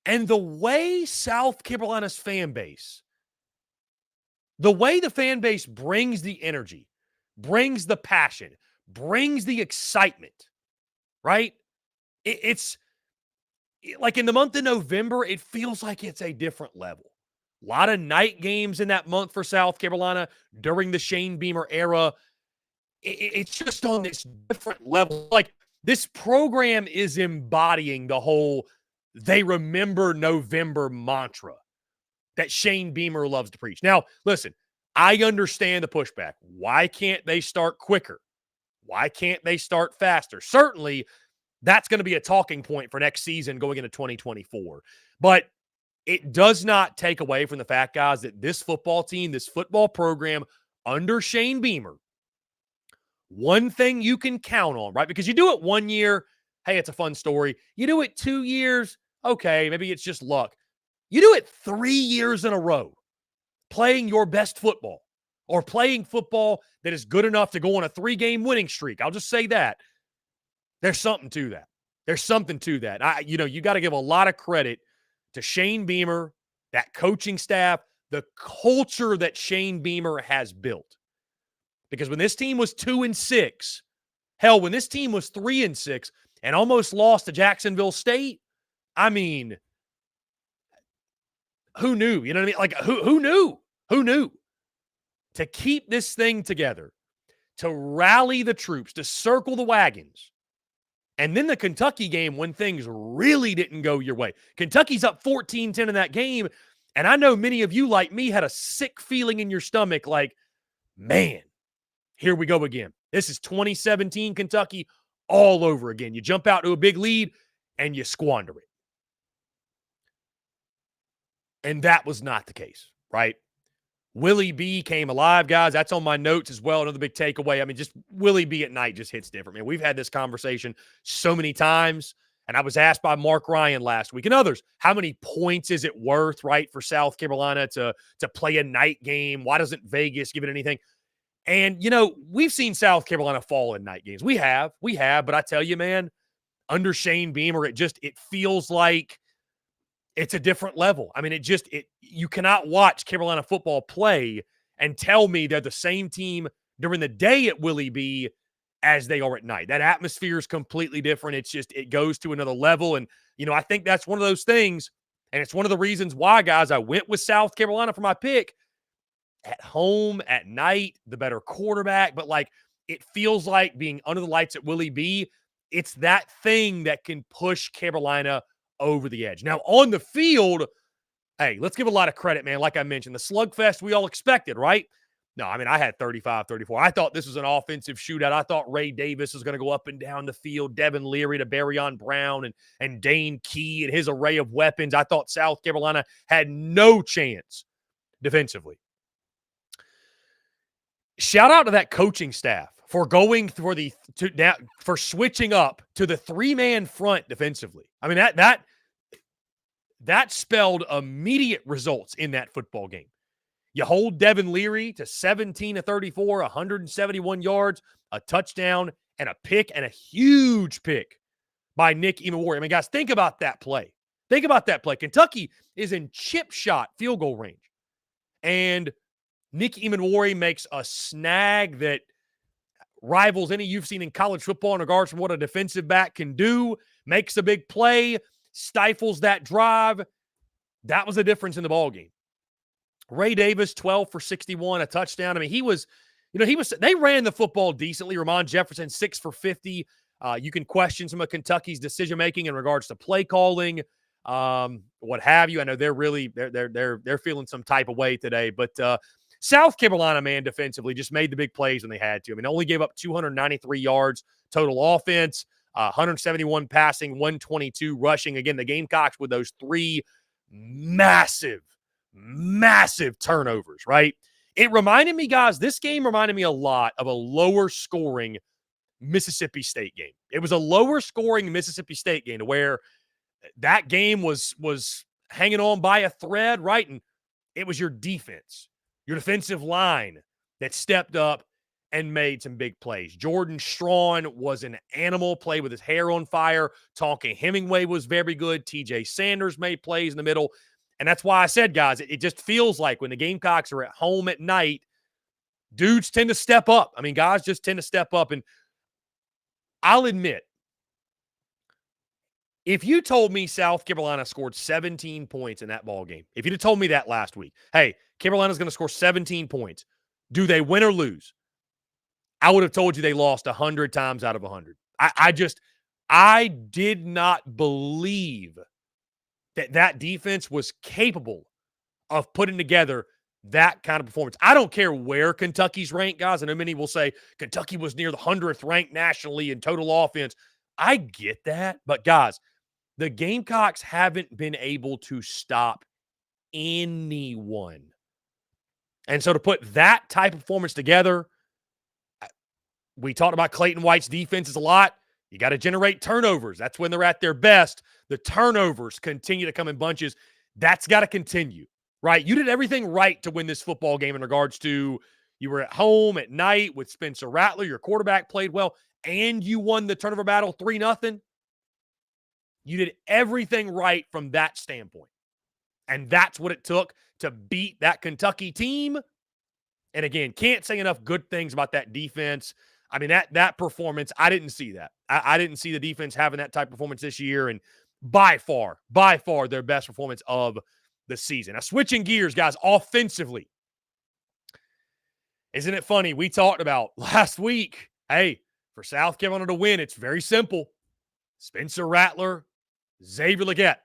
and the way South Carolina's fan base, the way the fan base brings the energy, brings the passion, brings the excitement, right? It's like in the month of November, it feels like it's a different level. A lot of night games in that month for South Carolina during the Shane Beamer era. It's just on this different level. Like, this program is embodying the whole "they remember November" mantra that Shane Beamer loves to preach. Now, listen, I understand the pushback. Why can't they start quicker? Why can't they start faster? Certainly, that's going to be a talking point for next season going into 2024. But it does not take away from the fact, guys, that this football team, this football program under Shane Beamer, one thing you can count on, right? Because you do it 1 year, hey, it's a fun story. You do it 2 years, okay, maybe it's just luck. You do it 3 years in a row, playing your best football or playing football that is good enough to go on a 3-game winning streak. I'll just say that. There's something to that. There's something to that. You got to give a lot of credit to Shane Beamer, that coaching staff, the culture that Shane Beamer has built. Because when this team was 2-6, hell, when this team was 3-6 and almost lost to Jacksonville State, I mean, who knew? You know what I mean? Like, who knew? Who knew? To keep this thing together, to rally the troops, to circle the wagons. And then the Kentucky game when things really didn't go your way. Kentucky's up 14-10 in that game. And I know many of you, like me, had a sick feeling in your stomach like, man, here we go again. This is 2017 Kentucky all over again. You jump out to a big lead and you squander it. And that was not the case, right? Willie B came alive, guys. That's on my notes as well. Another big takeaway. I mean, just Willie B at night just hits different, man. We've had this conversation so many times. And I was asked by Mark Ryan last week and others, how many points is it worth, right, for South Carolina to play a night game? Why doesn't Vegas give it anything? And, we've seen South Carolina fall in night games. We have. But I tell you, man, under Shane Beamer, it feels like it's a different level. I mean, you cannot watch Carolina football play and tell me they're the same team during the day at Willie B as they are at night. That atmosphere is completely different. It goes to another level. And, I think that's one of those things. And it's one of the reasons why, guys, I went with South Carolina for my pick. At home, at night, the better quarterback. But, it feels like being under the lights at Willie B, it's that thing that can push Carolina over the edge. Now, on the field, hey, let's give a lot of credit, man. Like I mentioned, the slugfest we all expected, right? No, I mean, I had 35-34. I thought this was an offensive shootout. I thought Ray Davis was going to go up and down the field, Devin Leary to Barryon Brown and Dane Key and his array of weapons. I thought South Carolina had no chance defensively. Shout out to that coaching staff for going for switching up to the 3-man front defensively. I mean, that spelled immediate results in that football game. You hold Devin Leary to 17-34, 171 yards, a touchdown, and a pick, and a huge pick by Nick Imawari. I mean, guys, think about that play. Kentucky is in chip shot field goal range. And Nick Imawari makes a snag that rivals any you've seen in college football in regards to what a defensive back can do, makes a big play, stifles that drive. That was the difference in the ballgame. Ray Davis, 12 for 61, a touchdown. I mean, they ran the football decently. Ramon Jefferson, 6 for 50. You can question some of Kentucky's decision-making in regards to play calling, what have you. I know they're feeling some type of way today, but South Carolina, man, defensively just made the big plays when they had to. I mean, only gave up 293 yards total offense, 171 passing, 122 rushing. Again, the Gamecocks with those 3 massive turnovers, right? It reminded me, guys, this game reminded me a lot of a lower scoring Mississippi State game. It was a lower scoring Mississippi State game where that game was hanging on by a thread, right? And it was your defense, your defensive line that stepped up and made some big plays. Jordan Strawn was an animal, played with his hair on fire. Tonka Hemingway was very good. TJ Sanders made plays in the middle. And that's why I said, guys, it just feels like when the Gamecocks are at home at night, dudes tend to step up. I mean, guys just tend to step up. And I'll admit, if you told me South Carolina scored 17 points in that ball game, if you'd have told me that last week, hey, Carolina's going to score 17 points, do they win or lose? I would have told you they lost 100 times out of 100. I did not believe that defense was capable of putting together that kind of performance. I don't care where Kentucky's ranked, guys. I know many will say Kentucky was near the 100th ranked nationally in total offense. I get that. But, guys, the Gamecocks haven't been able to stop anyone. And so to put that type of performance together, we talked about Clayton White's defenses a lot. You got to generate turnovers. That's when they're at their best. The turnovers continue to come in bunches. That's got to continue, right? You did everything right to win this football game in regards to you were at home at night with Spencer Rattler. Your quarterback played well, and you won the turnover battle 3-0. You did everything right from that standpoint. And that's what it took to beat that Kentucky team. And again, can't say enough good things about that defense. I mean, that performance, I didn't see that. I didn't see the defense having that type of performance this year. And by far, their best performance of the season. Now, switching gears, guys, offensively. Isn't it funny? We talked about last week, hey, for South Carolina to win, it's very simple. Spencer Rattler, Xavier Legette.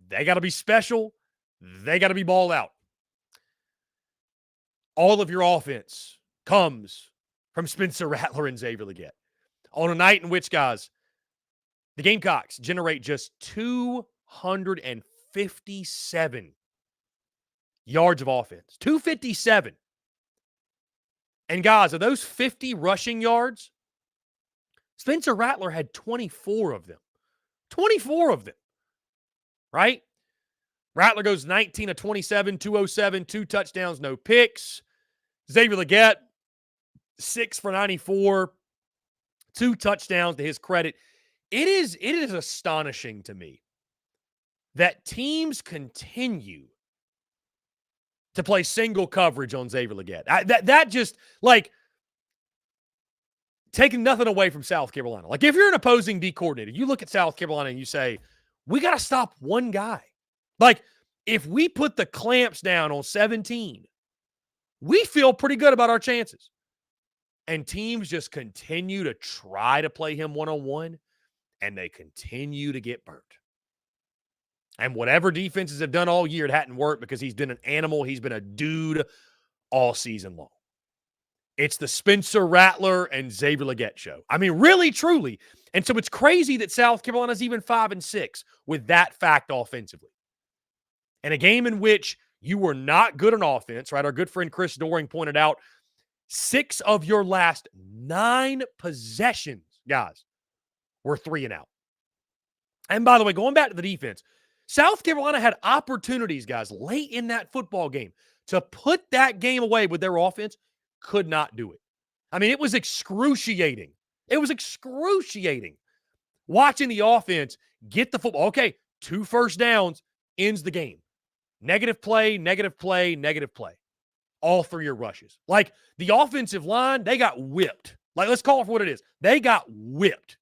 They got to be special. They got to be ball out. All of your offense comes from Spencer Rattler and Xavier Legette. On a night in which, guys, the Gamecocks generate just 257 yards of offense. 257. And, guys, of those 50 rushing yards, Spencer Rattler had 24 of them. 24 of them. Right? Rattler goes 19 of 27, 207, 2 touchdowns, no picks. Xavier Legette, 6 for 94, 2 touchdowns to his credit. It is astonishing to me that teams continue to play single coverage on Xavier Legette. That just, like, taking nothing away from South Carolina. Like, if you're an opposing D coordinator, you look at South Carolina and you say, we got to stop one guy. Like, if we put the clamps down on 17, we feel pretty good about our chances. And teams just continue to try to play him one-on-one, and they continue to get burnt. And whatever defenses have done all year, it hadn't worked because he's been an animal. He's been a dude all season long. It's the Spencer Rattler and Xavier Legette show. I mean, really, truly. And so it's crazy that South Carolina's even 5-6 with that fact offensively. And a game in which you were not good on offense, right? Our good friend Chris Doering pointed out 6 of your last 9 possessions, guys, were 3 and out. And by the way, going back to the defense, South Carolina had opportunities, guys, late in that football game to put that game away with their offense, could not do it. I mean, it was excruciating. It was excruciating watching the offense get the football. Okay, 2 first downs, ends the game. Negative play, negative play, negative play. All 3 are rushes. Like, the offensive line, they got whipped. Like, let's call it for what it is. They got whipped.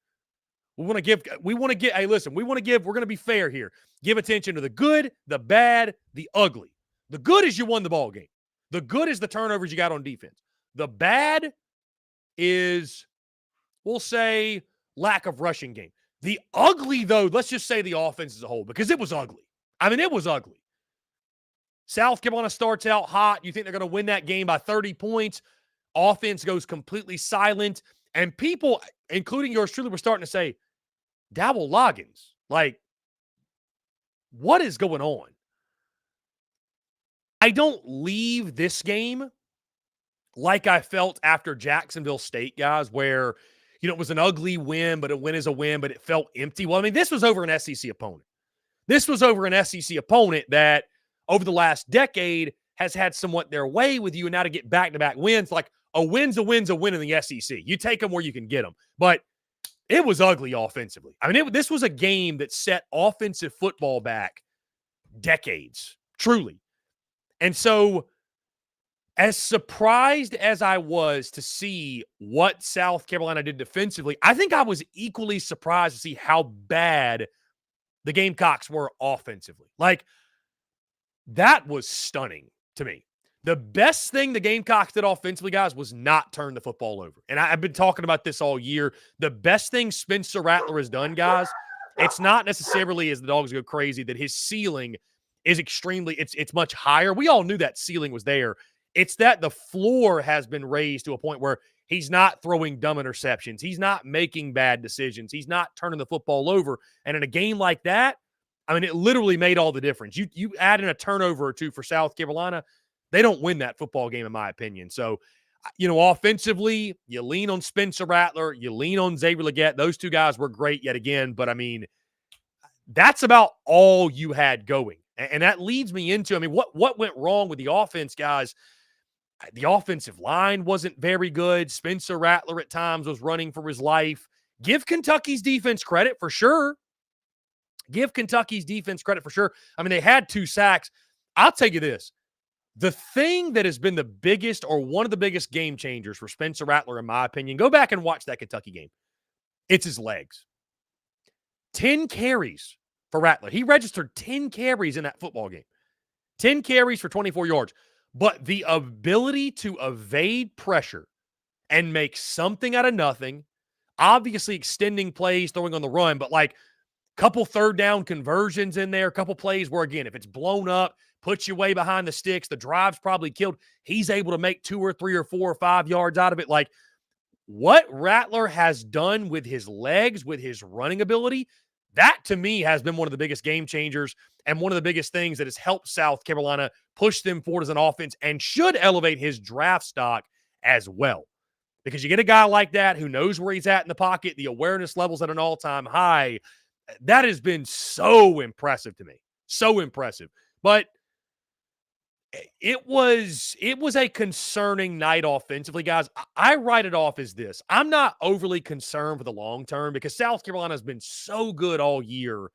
We're going to be fair here. Give attention to the good, the bad, the ugly. The good is you won the ball game. The good is the turnovers you got on defense. The bad is, we'll say, lack of rushing game. The ugly, though, let's just say the offense as a whole, because it was ugly. I mean, it was ugly. South Carolina starts out hot. You think they're going to win that game by 30 points. Offense goes completely silent. And people, including yours truly, were starting to say, Dowell Loggins, like, what is going on? I don't leave this game like I felt after Jacksonville State, guys, where, it was an ugly win, but a win is a win, but it felt empty. Well, I mean, this was over an SEC opponent. This was over an SEC opponent that over the last decade has had somewhat their way with you, and now to get back-to-back wins, like a win's a win's a win in the SEC. You take them where you can get them. But it was ugly offensively. I mean, this was a game that set offensive football back decades, truly. And so, as surprised as I was to see what South Carolina did defensively, I think I was equally surprised to see how bad the Gamecocks were offensively. Like, that was stunning to me. The best thing the Gamecocks did offensively, guys, was not turn the football over. And I've been talking about this all year. The best thing Spencer Rattler has done, guys, it's not necessarily, as the dogs go crazy, that his ceiling is extremely, it's much higher. We all knew that ceiling was there. It's that the floor has been raised to a point where he's not throwing dumb interceptions. He's not making bad decisions. He's not turning the football over. And in a game like that, I mean, it literally made all the difference. You add in a turnover or two for South Carolina, they don't win that football game, in my opinion. So, offensively, you lean on Spencer Rattler, you lean on Xavier Legette. Those two guys were great yet again. But, I mean, that's about all you had going. And that leads me into, I mean, what went wrong with the offense, guys? The offensive line wasn't very good. Spencer Rattler at times was running for his life. Give Kentucky's defense credit for sure. Give Kentucky's defense credit for sure. I mean, they had 2 sacks. I'll tell you this. The thing that has been the biggest or one of the biggest game changers for Spencer Rattler, in my opinion, go back and watch that Kentucky game. It's his legs. 10 carries for Rattler. He registered 10 carries in that football game. 10 carries for 24 yards. But the ability to evade pressure and make something out of nothing, obviously extending plays, throwing on the run, but like couple third down conversions in there, a couple plays where, again, if it's blown up, puts you way behind the sticks, the drive's probably killed, he's able to make 2 or 3 or 4 or 5 yards out of it. Like, what Rattler has done with his legs, with his running ability, that to me has been one of the biggest game changers and one of the biggest things that has helped South Carolina push them forward as an offense and should elevate his draft stock as well. Because you get a guy like that who knows where he's at in the pocket, the awareness levels at an all-time high. That has been so impressive to me. So impressive. But it was a concerning night offensively, guys. I write it off as this. I'm not overly concerned for the long term because South Carolina has been so good all year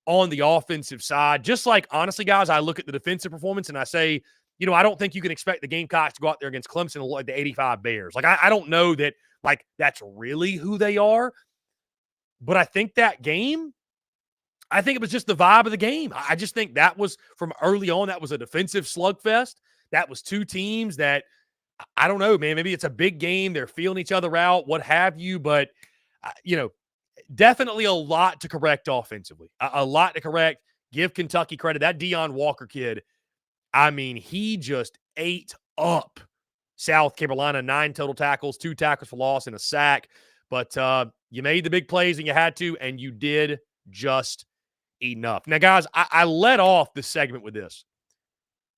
on the offensive side. Just like, honestly, guys, I look at the defensive performance and I say, I don't think you can expect the Gamecocks to go out there against Clemson like the 85 Bears. Like, I don't know that, like, that's really who they are. But I think that game, I think it was just the vibe of the game. I just think that was, from early on, that was a defensive slugfest. That was 2 teams that, I don't know, man, maybe it's a big game. They're feeling each other out, what have you. But, definitely a lot to correct offensively. A lot to correct. Give Kentucky credit. That Deion Walker kid, I mean, he just ate up South Carolina. 9 total tackles, 2 tackles for loss, and a sack. But you made the big plays and you had to, and you did just enough. Now, guys, I led off this segment with this.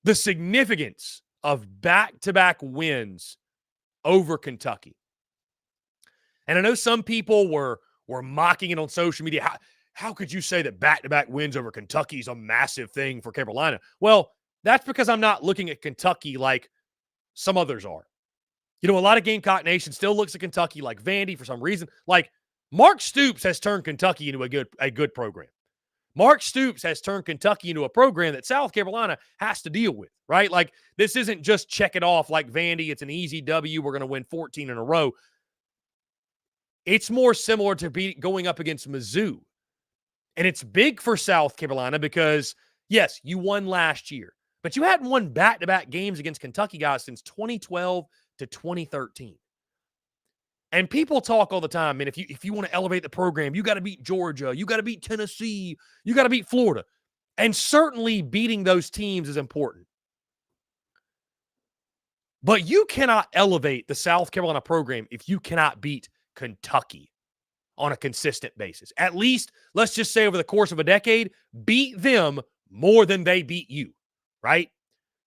The significance of back-to-back wins over Kentucky. And I know some people were mocking it on social media. How could you say that back-to-back wins over Kentucky is a massive thing for Carolina? Well, that's because I'm not looking at Kentucky like some others are. A lot of Gamecock Nation still looks at Kentucky like Vandy for some reason. Like, Mark Stoops has turned Kentucky into a good program. Mark Stoops has turned Kentucky into a program that South Carolina has to deal with, right? Like, this isn't just check it off like Vandy. It's an easy W. We're going to win 14 in a row. It's more similar to going up against Mizzou. And it's big for South Carolina because, yes, you won last year, but you hadn't won back-to-back games against Kentucky, guys, since 2012 to 2013. And people talk all the time, man, if you want to elevate the program, you got to beat Georgia, you got to beat Tennessee, you got to beat Florida. And certainly beating those teams is important. But you cannot elevate the South Carolina program if you cannot beat Kentucky on a consistent basis. At least, let's just say over the course of a decade, beat them more than they beat you, right?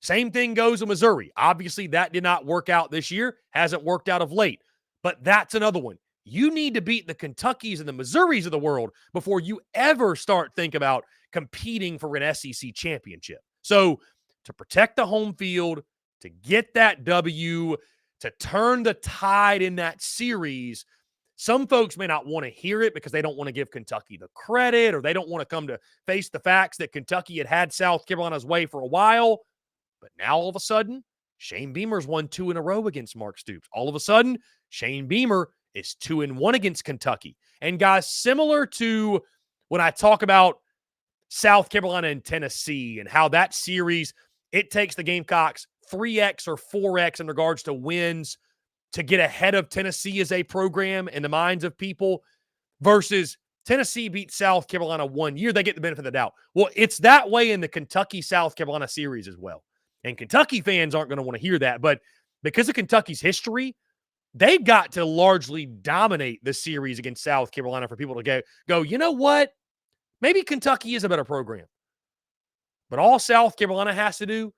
Same thing goes with Missouri. Obviously, that did not work out this year, hasn't worked out of late. But that's another one. You need to beat the Kentuckys and the Missouris of the world before you ever start thinking about competing for an SEC championship. So to protect the home field, to get that W, to turn the tide in that series, some folks may not want to hear it because they don't want to give Kentucky the credit, or they don't want to come to face the facts that Kentucky had South Carolina's way for a while. But now all of a sudden, Shane Beamer's won 2 in a row against Mark Stoops. All of a sudden, Shane Beamer is 2-1 against Kentucky. And guys, similar to when I talk about South Carolina and Tennessee and how that series, it takes the Gamecocks 3x or 4x in regards to wins to get ahead of Tennessee as a program in the minds of people, versus Tennessee beat South Carolina 1 year. They get the benefit of the doubt. Well, it's that way in the Kentucky-South Carolina series as well. And Kentucky fans aren't going to want to hear that. But because of Kentucky's history, they've got to largely dominate the series against South Carolina for people to go, you know what? Maybe Kentucky is a better program. But all South Carolina has to do,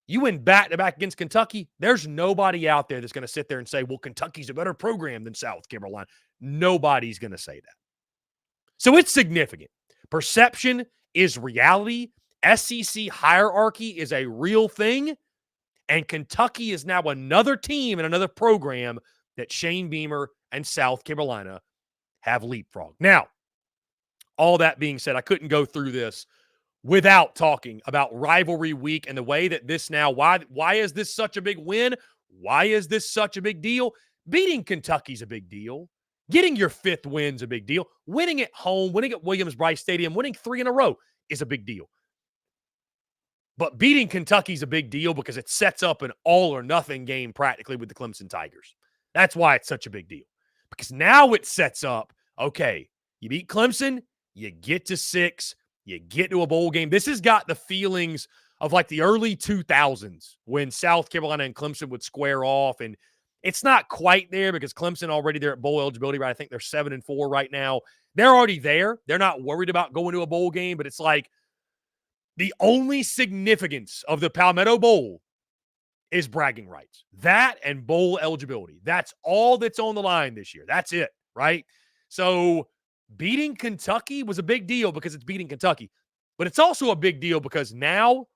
you win back-to-back against Kentucky, there's nobody out there that's going to sit there and say, well, Kentucky's a better program than South Carolina. Nobody's going to say that. So it's significant. Perception is reality. SEC hierarchy is a real thing. And Kentucky is now another team and another program that Shane Beamer and South Carolina have leapfrogged. Now, all that being said, I couldn't go through this without talking about rivalry week and the way that this now, why is this such a big win? Why is this such a big deal? Beating Kentucky's a big deal. Getting your 5th win's a big deal. Winning at home, winning at Williams-Brice Stadium, winning 3 in a row is a big deal. But beating Kentucky's a big deal because it sets up an all-or-nothing game practically with the Clemson Tigers. That's why it's such a big deal. Because now it sets up, okay, you beat Clemson, you get to 6, you get to a bowl game. This has got the feelings of like the early 2000s when South Carolina and Clemson would square off. And it's not quite there because Clemson already there at bowl eligibility, right? I think they're 7-4 right now. They're already there. They're not worried about going to a bowl game, but it's like the only significance of the Palmetto Bowl is bragging rights. That and bowl eligibility. That's all that's on the line this year. That's it, right? So beating Kentucky was a big deal because it's beating Kentucky. But it's also a big deal because now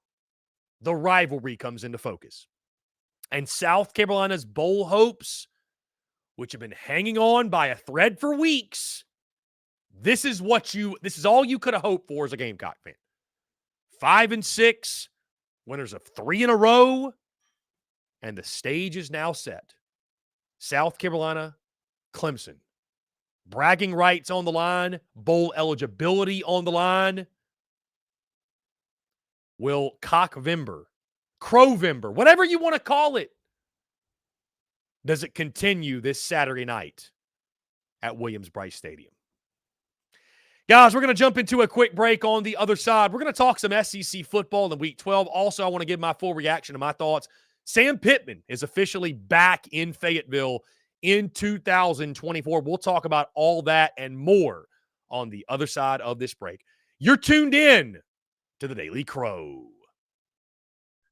the rivalry comes into focus. And South Carolina's bowl hopes, which have been hanging on by a thread for weeks, this is all you could have hoped for as a Gamecock fan. 5-6, winners of 3 in a row, and the stage is now set. South Carolina, Clemson. Bragging rights on the line, bowl eligibility on the line. Will Cockvember, Crowvember, whatever you want to call it, does it continue this Saturday night at Williams-Brice Stadium? Guys, we're going to jump into a quick break. On the other side, we're going to talk some SEC football in Week 12. Also, I want to give my full reaction to my thoughts. Sam Pittman is officially back in Fayetteville in 2024. We'll talk about all that and more on the other side of this break. You're tuned in to the Daily Crow.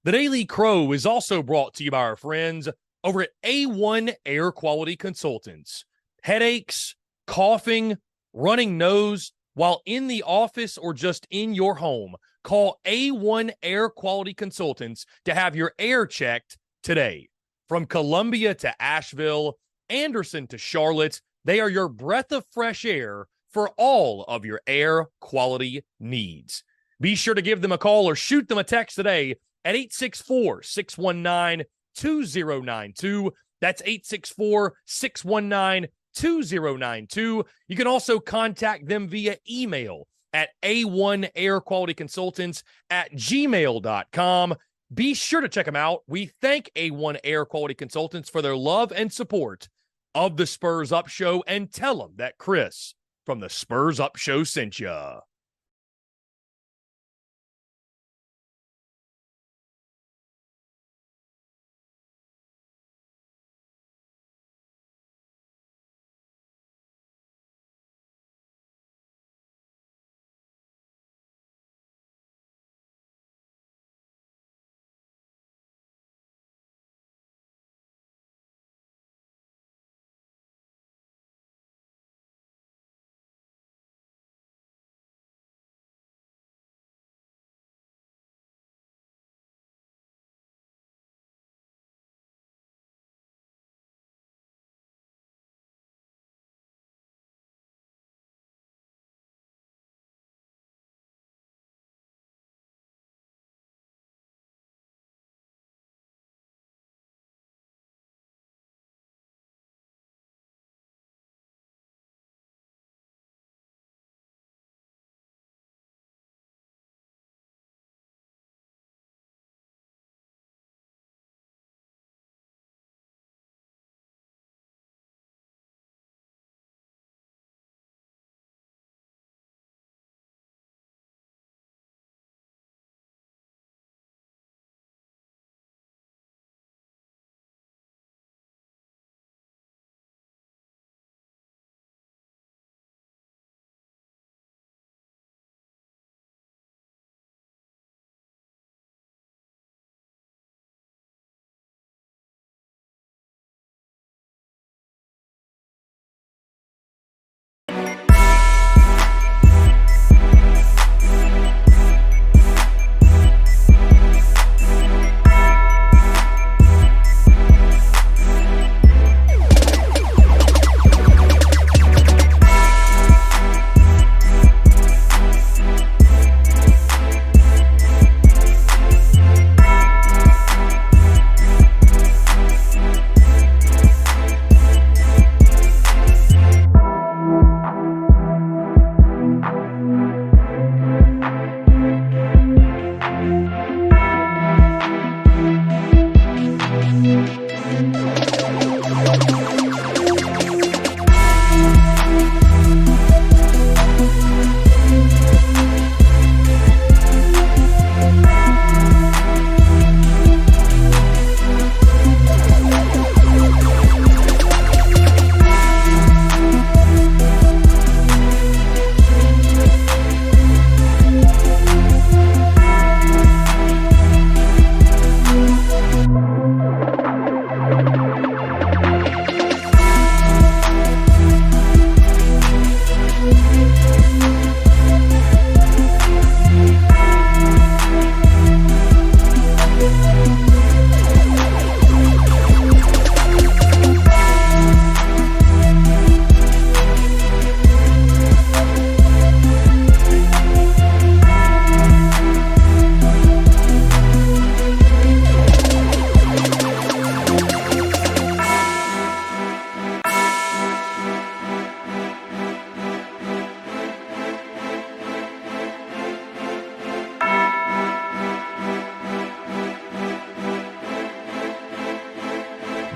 The Daily Crow is also brought to you by our friends over at A1 Air Quality Consultants. Headaches, coughing, running nose while in the office or just in your home, call A1 Air Quality Consultants to have your air checked today. From Columbia to Asheville, Anderson to Charlotte, they are your breath of fresh air for all of your air quality needs. Be sure to give them a call or shoot them a text today at 864-619-2092. That's 864-619-2092. You can also contact them via email at a1airqualityconsultants@gmail.com. Be sure to check them out. We thank A1 Air Quality Consultants for their love and support of the Spurs Up Show, and tell them that Chris from the Spurs Up Show sent ya.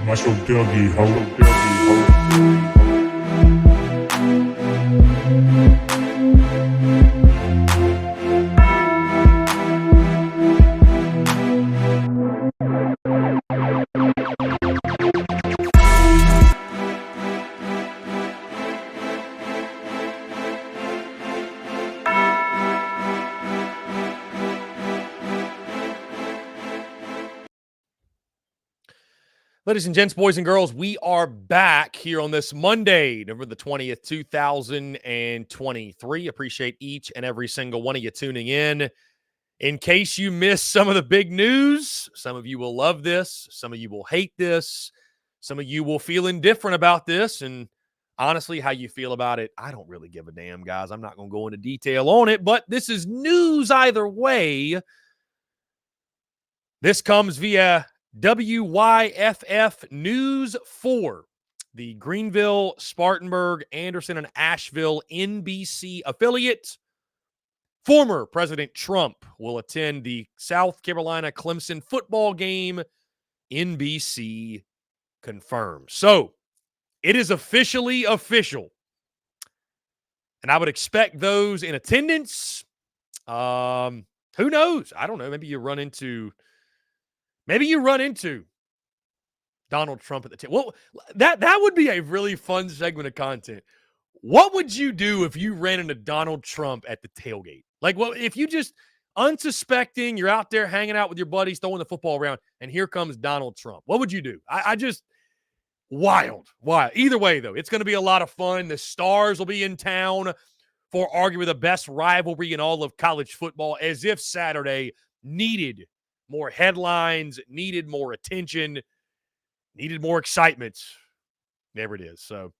Watch your Dougie, ho. Ladies and gents, boys and girls, we are back here on this Monday, November the 20th, 2023. Appreciate each and every single one of you tuning in. In case you missed some of the big news, some of you will love this, some of you will hate this, some of you will feel indifferent about this, and honestly, how you feel about it, I don't really give a damn, guys. I'm not going to go into detail on it, but this is news either way. This comes via WYFF News 4, the Greenville, Spartanburg, Anderson, and Asheville NBC affiliate. Former President Trump will attend the South Carolina Clemson football game. NBC confirms. So, it is officially official. And I would expect those in attendance. Who knows? I don't know. Maybe you run into Donald Trump at the table. Well, that would be a really fun segment of content. What would you do if you ran into Donald Trump at the tailgate? Like, well, if you just unsuspecting, you're out there hanging out with your buddies, throwing the football around, and here comes Donald Trump. What would you do? I just wild. Either way, though, it's going to be a lot of fun. The Stars will be in town for arguably the best rivalry in all of college football, as if Saturday needed more headlines, needed more attention, needed more excitement. There it is. So,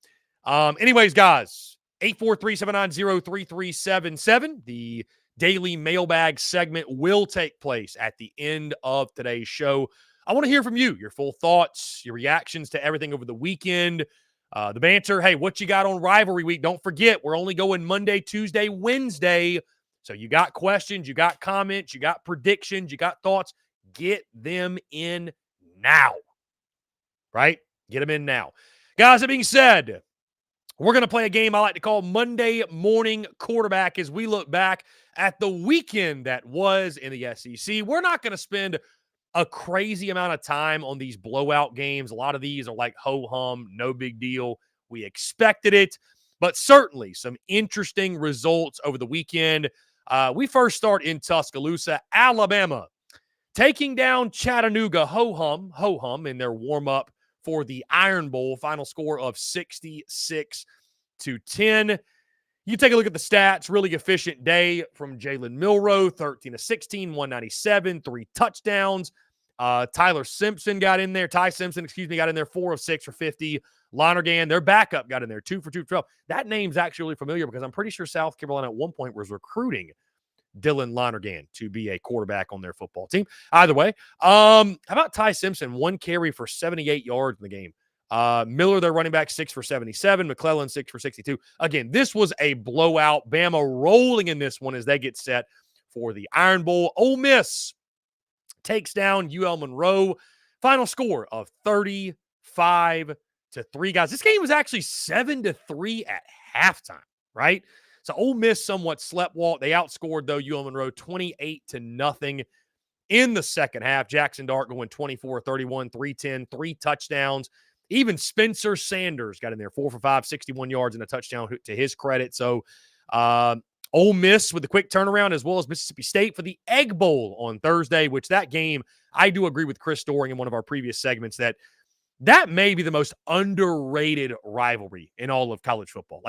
anyways, guys, 843-790-3377. The daily mailbag segment will take place at the end of today's show. I want to hear from you, your full thoughts, your reactions to everything over the weekend, the banter. Hey, what you got on rivalry week? Don't forget, we're only going Monday, Tuesday, Wednesday. So you got questions, you got comments, you got predictions, you got thoughts. Get them in now, right? Get them in now. Guys, that being said, we're going to play a game I like to call Monday Morning Quarterback as we look back at the weekend that was in the SEC. We're not going to spend a crazy amount of time on these blowout games. A lot of these are like ho-hum, no big deal. We expected it, but certainly some interesting results over the weekend. We first start in Tuscaloosa, Alabama, taking down Chattanooga ho-hum in their warm-up for the Iron Bowl. Final score of 66-10. You take a look at the stats. Really efficient day from Jalen Milroe, 13 of 16, 197, 3 touchdowns. Ty Simpson, got in there, 4 of 6 for 50. Lonergan, their backup, got in there, 2 for 2 for 12. That name's actually really familiar because I'm pretty sure South Carolina at one point was recruiting Dylan Lonergan to be a quarterback on their football team. Either way, how about Ty Simpson? 1 carry for 78 yards in the game. Miller, their running back, 6 for 77. McClellan, 6 for 62. Again, this was a blowout. Bama rolling in this one as they get set for the Iron Bowl. Ole Miss takes down UL Monroe. Final score of 35-3. Guys, this game was actually 7-3 at halftime, right? So Ole Miss somewhat sleptwalked. They outscored, though, UL Monroe 28-0 in the second half. Jackson Dart going 24-31, 310, 3 touchdowns. Even Spencer Sanders got in there, 4 for 5, 61 yards and a touchdown to his credit. So Ole Miss with the quick turnaround, as well as Mississippi State for the Egg Bowl on Thursday, which that game, I do agree with Chris Doering in one of our previous segments that may be the most underrated rivalry in all of college football.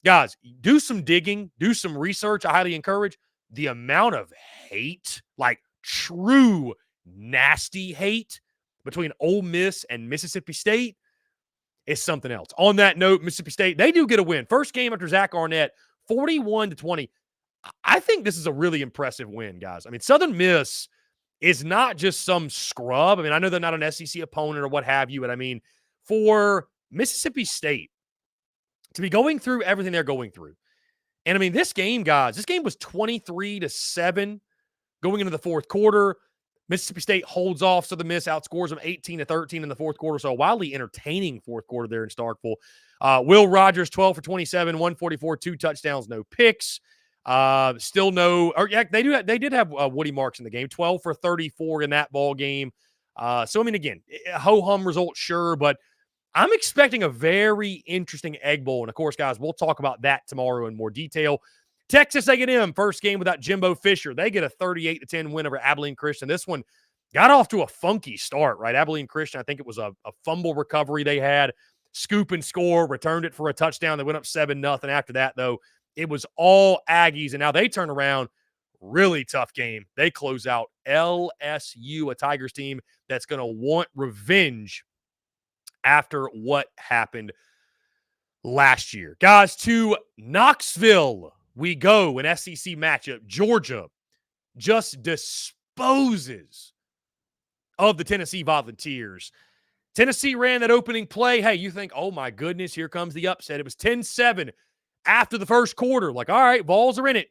Guys, do some digging, do some research. I highly encourage. The amount of hate, like true nasty hate between Ole Miss and Mississippi State is something else. On that note, Mississippi State, they do get a win. First game after Zach Arnett, 41-20. I think this is a really impressive win, guys. I mean, Southern Miss is not just some scrub. I mean, I know they're not an SEC opponent or what have you, but I mean, for Mississippi State to be going through everything they're going through. And I mean, this game, guys, this game was 23-7 going into the fourth quarter. Mississippi State holds off Southern Miss, outscores them 18-13 in the fourth quarter. So a wildly entertaining fourth quarter there in Starkville. Will Rogers, 12 for 27, 144, 2 touchdowns, no picks. Still no, or yeah, they did have Woody Marks in the game, 12 for 34 in that ball game. So I mean, again, a ho-hum result, sure, but I'm expecting a very interesting Egg Bowl. And of course, guys, we'll talk about that tomorrow in more detail. Texas A&M, first game without Jimbo Fisher. They get a 38-10 win over Abilene Christian. This one got off to a funky start, right? Abilene Christian, I think it was a fumble recovery they had. Scoop and score, returned it for a touchdown. They went up 7-0. After that, though, it was all Aggies. And now they turn around. Really tough game. They close out LSU, a Tigers team that's going to want revenge after what happened last year. Guys, to Knoxville we go. An SEC matchup. Georgia just disposes of the Tennessee Volunteers. Tennessee ran that opening play. Hey, you think, oh my goodness, here comes the upset. It was 10-7 after the first quarter. Like, all right, balls are in it.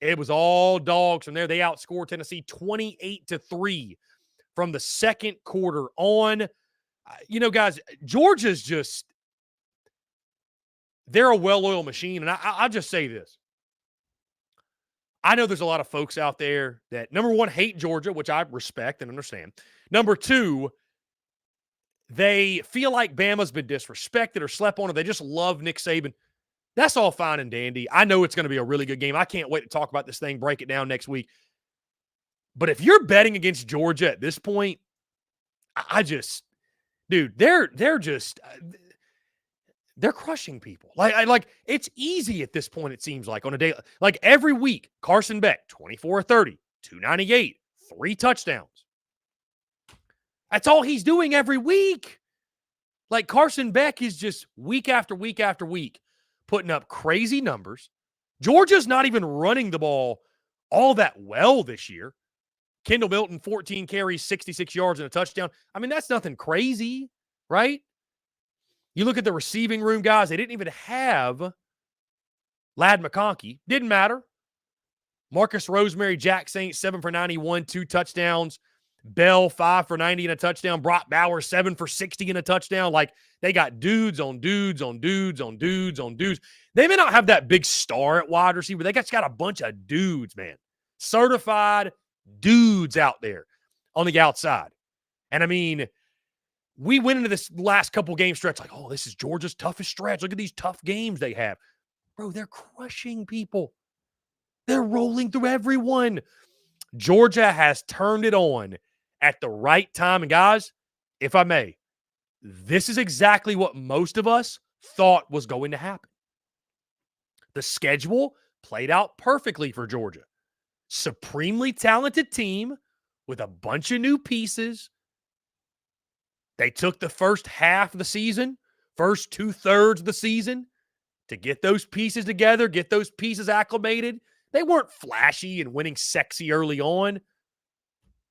It was all dogs from there. They outscored Tennessee 28-3 from the second quarter on. You know, guys, Georgia's just, they're a well-oiled machine. And I'll just say this. I know there's a lot of folks out there that, number one, hate Georgia, which I respect and understand. Number two, they feel like Bama's been disrespected or slept on, or they just love Nick Saban. That's all fine and dandy. I know it's going to be a really good game. I can't wait to talk about this thing, break it down next week. But if you're betting against Georgia at this point, I just, dude, they're crushing people. Like it's easy at this point, it seems like, on a day. Like every week, Carson Beck, 24-30, 298, 3 touchdowns. That's all he's doing every week. Like Carson Beck is just week after week after week putting up crazy numbers. Georgia's not even running the ball all that well this year. Kendall Milton, 14 carries, 66 yards, and a touchdown. I mean, that's nothing crazy, right? You look at the receiving room, guys, they didn't even have Ladd McConkey. Didn't matter. Marcus Rosemary, Jack Saint, 7 for 91, 2 touchdowns. Bell, 5 for 90 and a touchdown. Brock Bowers, 7 for 60 and a touchdown. Like, they got dudes on dudes on dudes on dudes on dudes. They may not have that big star at wide receiver. They just got a bunch of dudes, man. Certified dudes out there on the outside. And I mean, we went into this last couple game stretch like, oh, this is Georgia's toughest stretch. Look at these tough games they have. Bro, they're crushing people. They're rolling through everyone. Georgia has turned it on at the right time. And guys, if I may, this is exactly what most of us thought was going to happen. The schedule played out perfectly for Georgia. Supremely talented team with a bunch of new pieces. They took the first half of the season, first 2/3 of the season to get those pieces together, get those pieces acclimated. They weren't flashy and winning sexy early on.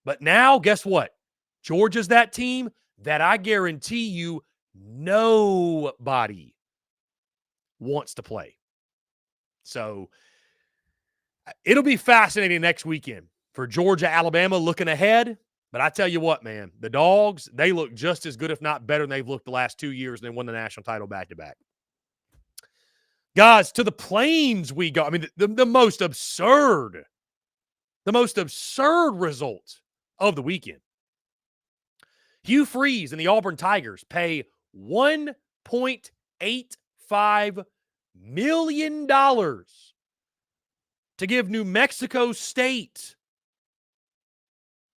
But now, guess what? Georgia's that team that I guarantee you nobody wants to play. So it'll be fascinating next weekend for Georgia, Alabama looking ahead. But I tell you what, man, the Dogs, they look just as good, if not better, than they've looked the last 2 years, and they won the national title back-to-back. Guys, to the Plains we go. I mean, the most absurd result of the weekend. Hugh Freeze and the Auburn Tigers pay $1.85 million to give New Mexico State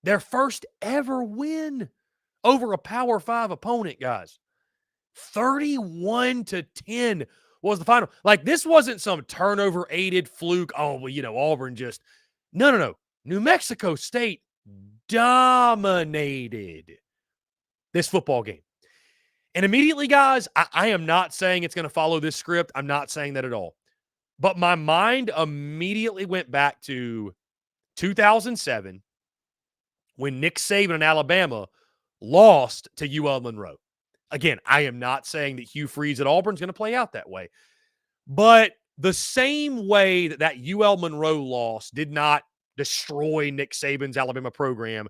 their first ever win over a Power 5 opponent, guys. 31-10 was the final. Like, this wasn't some turnover-aided fluke. Oh, well, you know, Auburn just... No. New Mexico State dominated this football game. And immediately, guys, I am not saying it's going to follow this script. I'm not saying that at all. But my mind immediately went back to 2007 when Nick Saban and Alabama lost to UL Monroe. Again, I am not saying that Hugh Freeze at Auburn is going to play out that way. But the same way that UL Monroe loss did not destroy Nick Saban's Alabama program.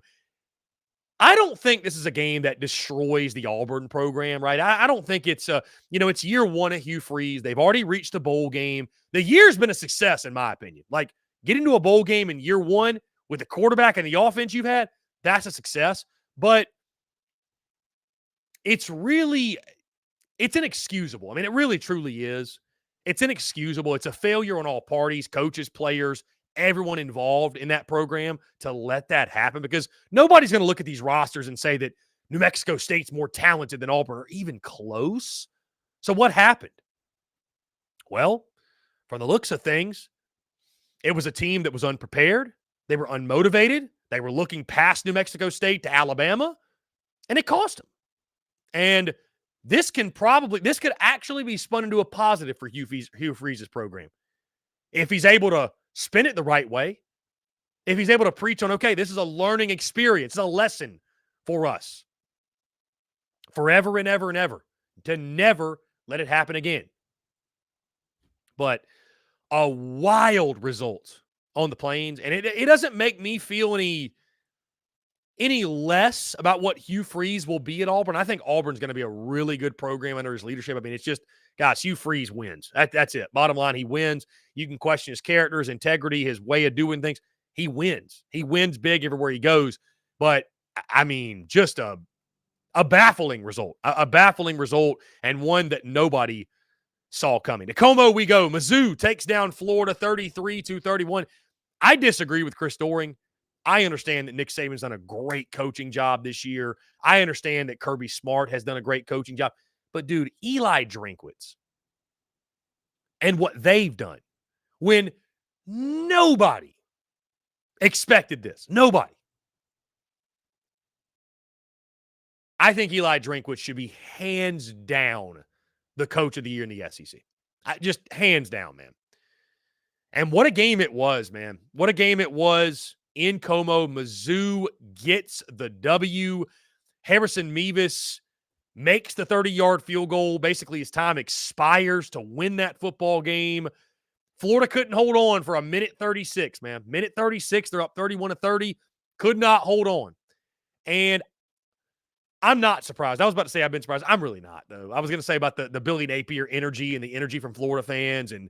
I don't think this is a game that destroys the Auburn program, right? I don't think it's it's year one of Hugh Freeze. They've already reached a bowl game. The year's been a success, in my opinion. Like, getting to a bowl game in year one with the quarterback and the offense you've had, that's a success. But it's inexcusable. I mean, it really, truly is. It's inexcusable. It's a failure on all parties, coaches, players, everyone involved in that program to let that happen, because nobody's going to look at these rosters and say that New Mexico State's more talented than Auburn or even close. So what happened? Well, from the looks of things, it was a team that was unprepared. They were unmotivated. They were looking past New Mexico State to Alabama, and it cost them. And this could actually be spun into a positive for Hugh Freeze's program. If he's able to spin it the right way, if he's able to preach on, okay, this is a learning experience, a lesson for us forever and ever and ever, to never let it happen again. But a wild result on the Plains, and it doesn't make me feel any less about what Hugh Freeze will be at Auburn. I think Auburn's going to be a really good program under his leadership. I mean, it's just, guys, Hugh Freeze wins. That's it. Bottom line, he wins. You can question his character, his integrity, his way of doing things. He wins. He wins big everywhere he goes. But, I mean, just a baffling result. A baffling result, and one that nobody saw coming. To Como we go. Mizzou takes down Florida 33-31. I disagree with Chris Doering. I understand that Nick Saban's done a great coaching job this year. I understand that Kirby Smart has done a great coaching job. But, dude, Eli Drinkwitz and what they've done when nobody expected this. Nobody. I think Eli Drinkwitz should be hands down the coach of the year in the SEC. Just hands down, man. And what a game it was, man. What a game it was in Como. Mizzou gets the W. Harrison Mevis makes the 30-yard field goal. Basically, his time expires to win that football game. Florida couldn't hold on for a minute 36, man. Minute 36, they're up 31-30. Could not hold on. And I'm not surprised. I was about to say I've been surprised. I'm really not, though. I was going to say about the Billy Napier energy and the energy from Florida fans. And,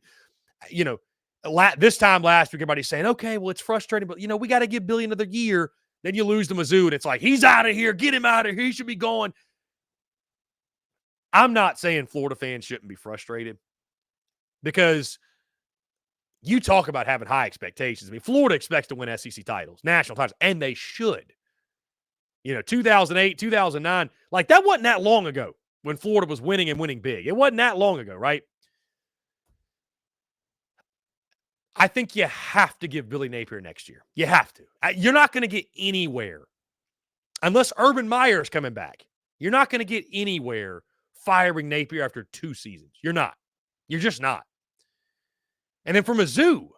this time last week, everybody's saying, okay, well, it's frustrating, but, we got to give Billy another year. Then you lose to Mizzou, and it's like, he's out of here. Get him out of here. He should be gone. I'm not saying Florida fans shouldn't be frustrated, because you talk about having high expectations. I mean, Florida expects to win SEC titles, national titles, and they should. 2008, 2009, like, that wasn't that long ago when Florida was winning and winning big. It wasn't that long ago, right? I think you have to give Billy Napier next year. You have to. You're not going to get anywhere unless Urban Meyer is coming back. You're not going to get anywhere firing Napier after 2 seasons. You're not. You're just not. And then for Mizzou,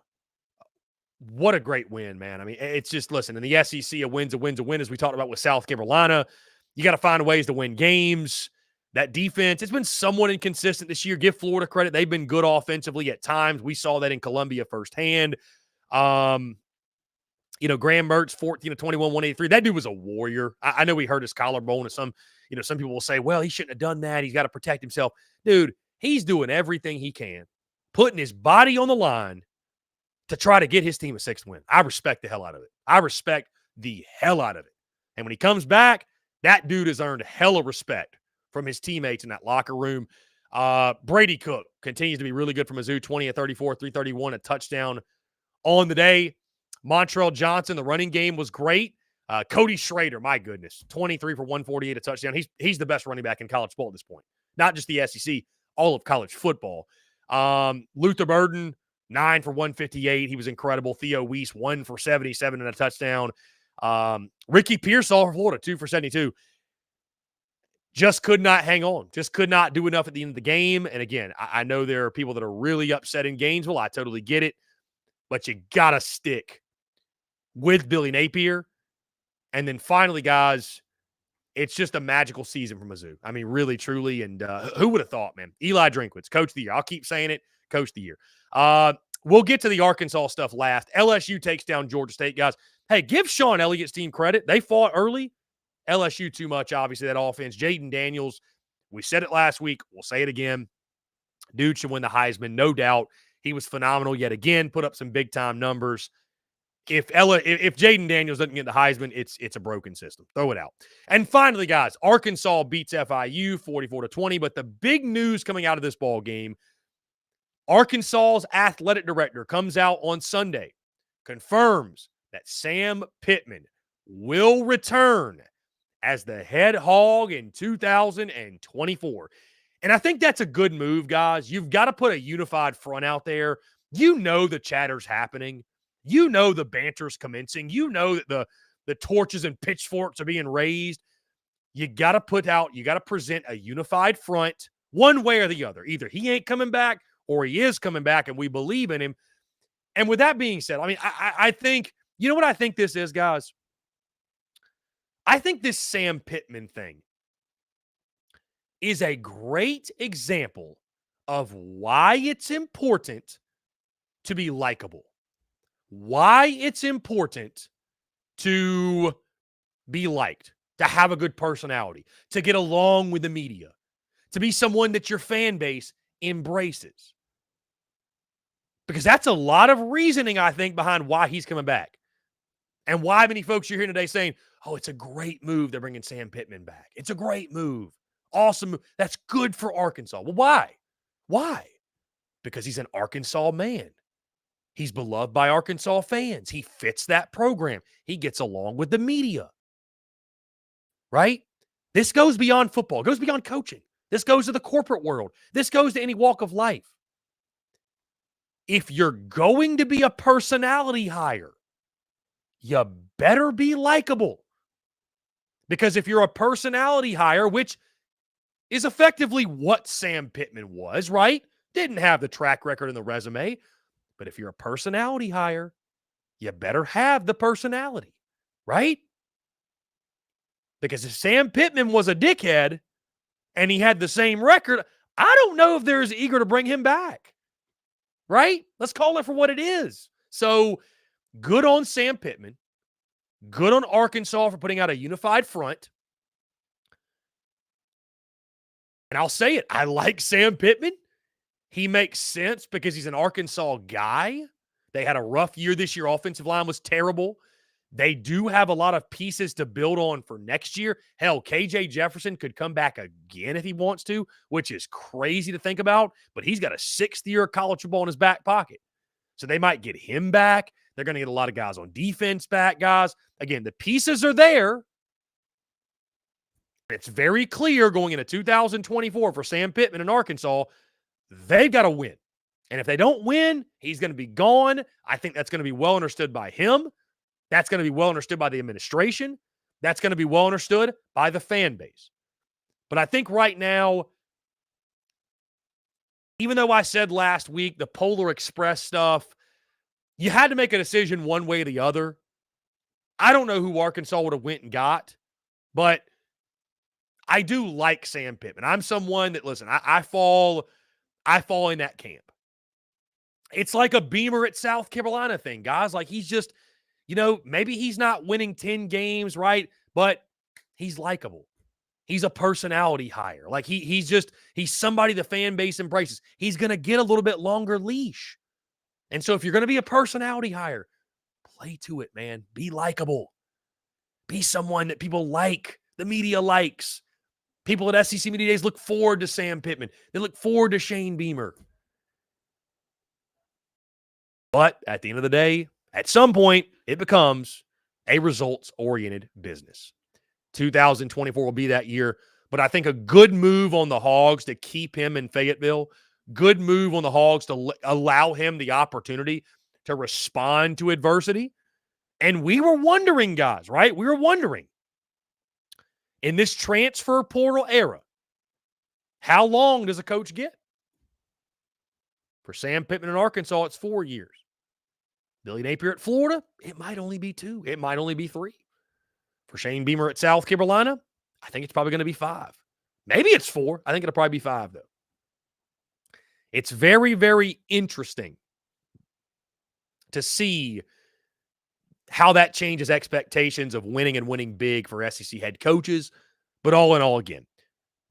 what a great win, man. I mean, it's just, listen, in the SEC, a win's a win's a win, as we talked about with South Carolina. You got to find ways to win games. That defense, it's been somewhat inconsistent this year. Give Florida credit. They've been good offensively at times. We saw that in Columbia firsthand. Graham Mertz, 14-21, 183. That dude was a warrior. I know he hurt his collarbone, and some people will say, well, he shouldn't have done that. He's got to protect himself. Dude, he's doing everything he can, putting his body on the line to try to get his team a 6th win. I respect the hell out of it. I respect the hell out of it. And when he comes back, that dude has earned hella respect from his teammates in that locker room. Brady Cook continues to be really good for Mizzou, 20-34, 331, a touchdown on the day. Montrell Johnson, the running game was great. Cody Schrader, my goodness, 23 for 148, a touchdown. He's the best running back in college football at this point. Not just the SEC, all of college football. Luther Burden, 9 for 158. He was incredible. Theo Weiss, 1 for 77 and a touchdown. Ricky Pearsall for Florida, 2 for 72. Just could not hang on. Just could not do enough at the end of the game. And again, I know there are people that are really upset in Gainesville. I totally get it. But you got to stick with Billy Napier. And then finally, guys, it's just a magical season for Mizzou. I mean, really, truly. And who would have thought, man? Eli Drinkwitz, coach of the year. I'll keep saying it, coach of the year. we'll get to the Arkansas stuff last. LSU takes down Georgia State, guys. Hey, give Sean Elliott's team credit. They fought early. LSU too much, obviously, that offense. Jaden Daniels, we said it last week. We'll say it again. Dude should win the Heisman, no doubt. He was phenomenal yet again, put up some big-time numbers. If Jaden Daniels doesn't get the Heisman, it's a broken system. Throw it out. And finally, guys, Arkansas beats FIU 44-20. But the big news coming out of this ball game, Arkansas's athletic director comes out on Sunday, confirms that Sam Pittman will return as the head hog in 2024. And I think that's a good move, guys. You've got to put a unified front out there. You know the chatter's happening. You know the banter's commencing. You know that the torches and pitchforks are being raised. You got to present a unified front one way or the other. Either he ain't coming back or he is coming back and we believe in him. And with that being said, I mean, I think, you know what I think this is, guys? I think this Sam Pittman thing is a great example of why it's important to be likable. Why it's important to be liked, to have a good personality, to get along with the media, to be someone that your fan base embraces. Because that's a lot of reasoning, I think, behind why he's coming back. And why many folks you're hearing today saying, oh, it's a great move they're bringing Sam Pittman back. It's a great move. Awesome move. That's good for Arkansas. Well, why? Why? Because he's an Arkansas man. He's beloved by Arkansas fans. He fits that program. He gets along with the media. Right? This goes beyond football. It goes beyond coaching. This goes to the corporate world. This goes to any walk of life. If you're going to be a personality hire, you better be likable. Because if you're a personality hire, which is effectively what Sam Pittman was, right? Didn't have the track record in the resume. But if you're a personality hire, you better have the personality, right? Because if Sam Pittman was a dickhead and he had the same record, I don't know if they're as eager to bring him back, right? Let's call it for what it is. So good on Sam Pittman. Good on Arkansas for putting out a unified front. And I'll say it, I like Sam Pittman. He makes sense because he's an Arkansas guy. They had a rough year this year. Offensive line was terrible. They do have a lot of pieces to build on for next year. Hell, KJ Jefferson could come back again if he wants to, which is crazy to think about. But he's got a 6th year of college football in his back pocket. So they might get him back. They're going to get a lot of guys on defense back, guys. Again, the pieces are there. It's very clear going into 2024 for Sam Pittman in Arkansas, they've got to win. And if they don't win, he's going to be gone. I think that's going to be well understood by him. That's going to be well understood by the administration. That's going to be well understood by the fan base. But I think right now, even though I said last week, the Polar Express stuff, you had to make a decision one way or the other. I don't know who Arkansas would have went and got, but I do like Sam Pittman. I'm someone that, listen, I fall in that camp. It's like a Beamer at South Carolina thing, guys. Like he's just, maybe he's not winning 10 games, right? But he's likable. He's a personality hire. Like he's somebody the fan base embraces. He's going to get a little bit longer leash. And so if you're going to be a personality hire, play to it, man. Be likable. Be someone that people like, the media likes. People at SEC Media Days look forward to Sam Pittman. They look forward to Shane Beamer. But at the end of the day, at some point, it becomes a results-oriented business. 2024 will be that year. But I think a good move on the Hogs to keep him in Fayetteville, good move on the Hogs to allow him the opportunity to respond to adversity. And we were wondering, guys, right? We were wondering, in this transfer portal era, how long does a coach get? For Sam Pittman in Arkansas, it's 4 years. Billy Napier at Florida, it might only be 2. It might only be 3. For Shane Beamer at South Carolina, I think it's probably going to be 5. Maybe it's 4. I think it'll probably be 5, though. It's very, very interesting to see how that changes expectations of winning and winning big for SEC head coaches. But all in all, again,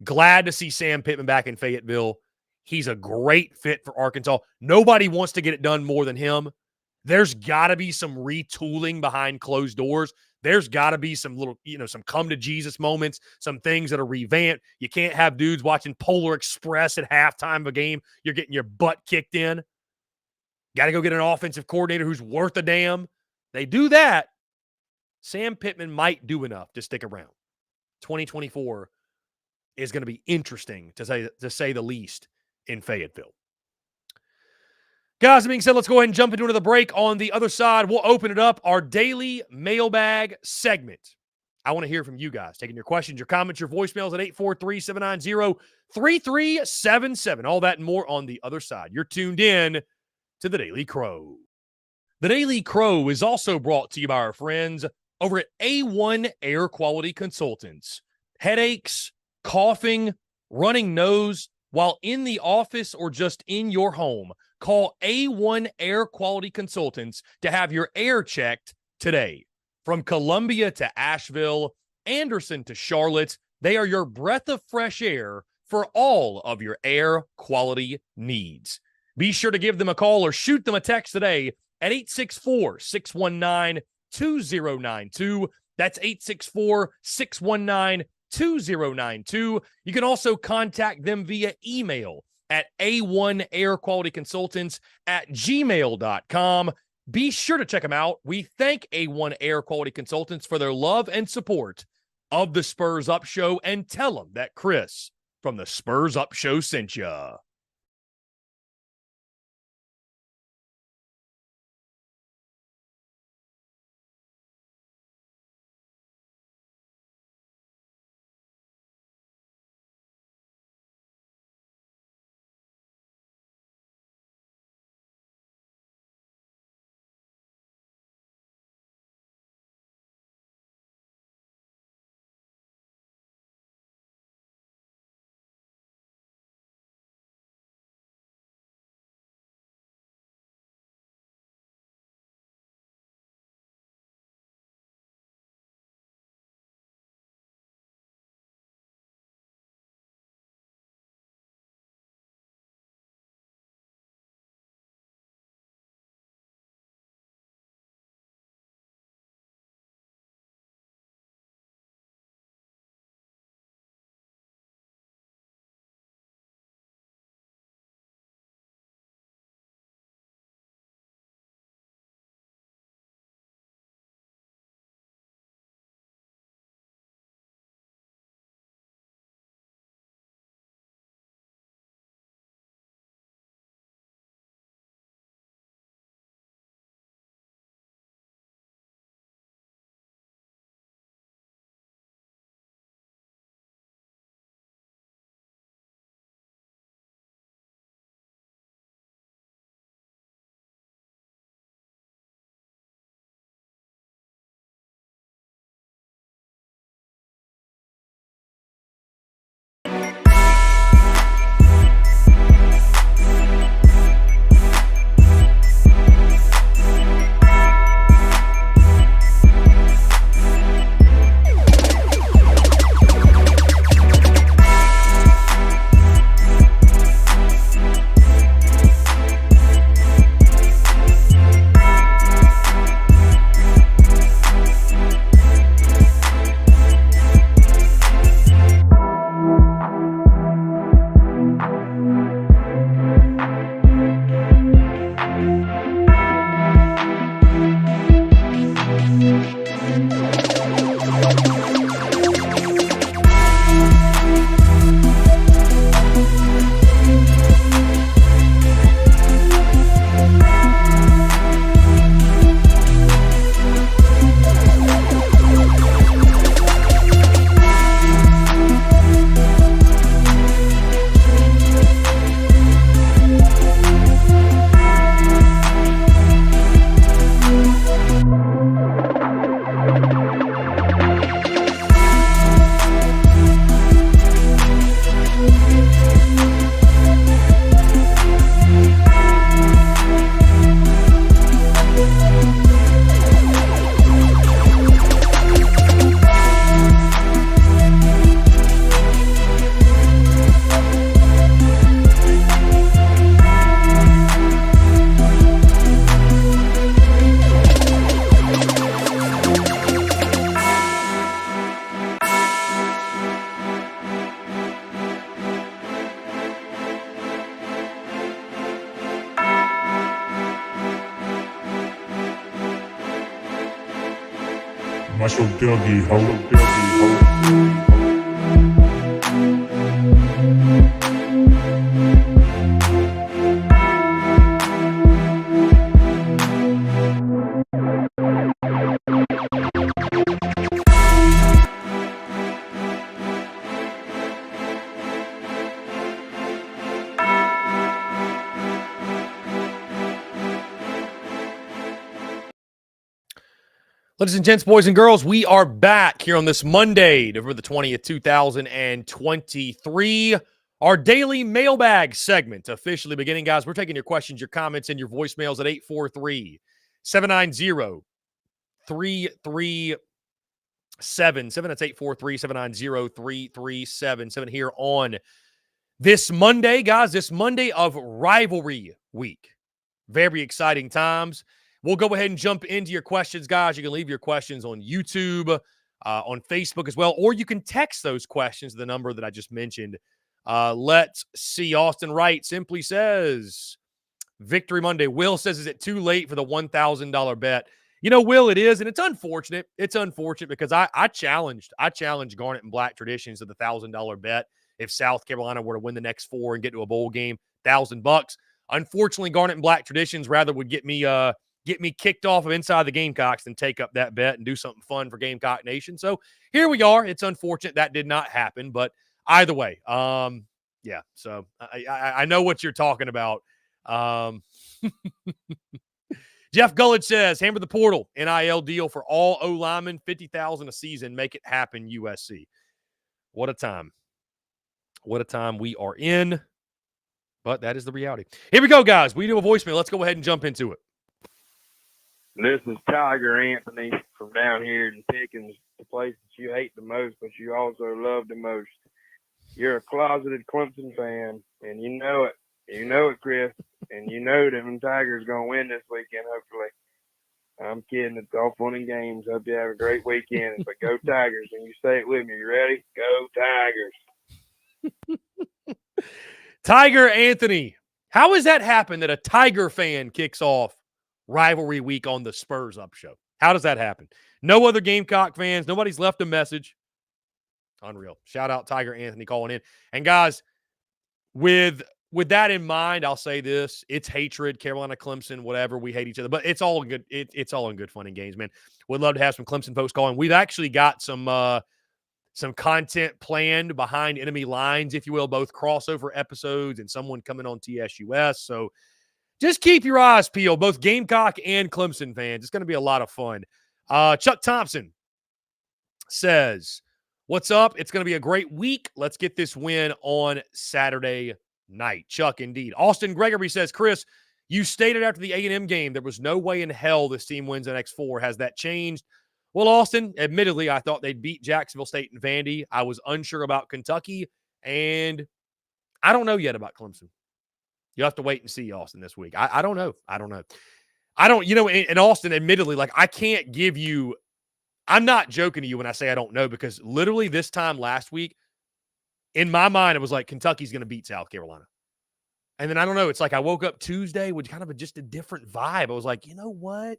glad to see Sam Pittman back in Fayetteville. He's a great fit for Arkansas. Nobody wants to get it done more than him. There's got to be some retooling behind closed doors. There's got to be some little, some come to Jesus moments, some things that are revamped. You can't have dudes watching Polar Express at halftime of a game. You're getting your butt kicked in. Got to go get an offensive coordinator who's worth a damn. They do that. Sam Pittman might do enough to stick around. 2024 is going to be interesting, to say the least, in Fayetteville. Guys, that being said, let's go ahead and jump into another break. On the other side, we'll open it up, our daily mailbag segment. I want to hear from you guys, taking your questions, your comments, your voicemails at 843-790-3377. All that and more on the other side. You're tuned in to The Daily Crow. The Daily Crow is also brought to you by our friends over at A1 Air Quality Consultants. Headaches, coughing, running nose while in the office or just in your home. Call A1 Air Quality Consultants to have your air checked today. From Columbia to Asheville, Anderson to Charlotte, they are your breath of fresh air for all of your air quality needs. Be sure to give them a call or shoot them a text today at 864-619-2092. That's 864-619-2092. You can also contact them via email at a1airqualityconsultants@gmail.com. Be sure to check them out. We thank A1 Air Quality Consultants for their love and support of the Spurs Up Show, and tell them that Chris from the Spurs Up Show sent ya. Watch your doggy hoe. Ladies and gents, boys and girls, we are back here on this Monday, November the 20th, 2023. Our daily mailbag segment officially beginning, guys. We're taking your questions, your comments, and your voicemails at 843-790-3377. That's 843-790-3377 here on this Monday, guys. This Monday of rivalry week. Very exciting times. We'll go ahead and jump into your questions, guys. You can leave your questions on YouTube, on Facebook as well, or you can text those questions to the number that I just mentioned. Let's see. Austin Wright simply says, Victory Monday. Will says, is it too late for the $1,000 bet? You know, Will, it is, and it's unfortunate. It's unfortunate because I challenged Garnet and Black Traditions to the $1,000 bet if South Carolina were to win the next 4 and get to a bowl game, $1,000. Unfortunately, Garnet and Black Traditions rather would get me kicked off of Inside the Gamecocks than take up that bet and do something fun for Gamecock Nation. So here we are. It's unfortunate that did not happen, but either way, yeah. So I know what you're talking about. Jeff Gullidge says, hammer the portal, NIL deal for all O-linemen, $50,000 a season. Make it happen, USC. What a time. What a time we are in. But that is the reality. Here we go, guys. We do a voicemail. Let's go ahead and jump into it. This is Tiger Anthony from down here in Pickens, the place that you hate the most, but you also love the most. You're a closeted Clemson fan, and you know it. You know it, Chris, and you know that them Tigers going to win this weekend, hopefully. I'm kidding. It's all fun and games. Hope you have a great weekend. But go Tigers, and you say it with me. You ready? Go Tigers. Tiger Anthony. How has that happened that a Tiger fan kicks off rivalry week on the Spurs Up Show? How does that happen? No other Gamecock fans. Nobody's left a message. Unreal. Shout out Tiger Anthony calling in. And guys, with that in mind, I'll say this. It's hatred, Carolina, Clemson, whatever. We hate each other. But it's all good. It's all in good fun and games, man. Would love to have some Clemson folks calling. We've actually got some content planned behind enemy lines, if you will, both crossover episodes and someone coming on TSUS. So just keep your eyes peeled, both Gamecock and Clemson fans. It's going to be a lot of fun. Chuck Thompson says, what's up? It's going to be a great week. Let's get this win on Saturday night. Chuck, indeed. Austin Gregory says, Chris, you stated after the A&M game there was no way in hell this team wins the next 4. Has that changed? Well, Austin, admittedly, I thought they'd beat Jacksonville State and Vandy. I was unsure about Kentucky, and I don't know yet about Clemson. You'll have to wait and see, Austin, this week. I don't know. And Austin, admittedly, like, I can't give you – I'm not joking to you when I say I don't know, because literally this time last week, in my mind, it was like Kentucky's going to beat South Carolina. And then I don't know. It's like I woke up Tuesday with kind of just a different vibe. I was like, you know what?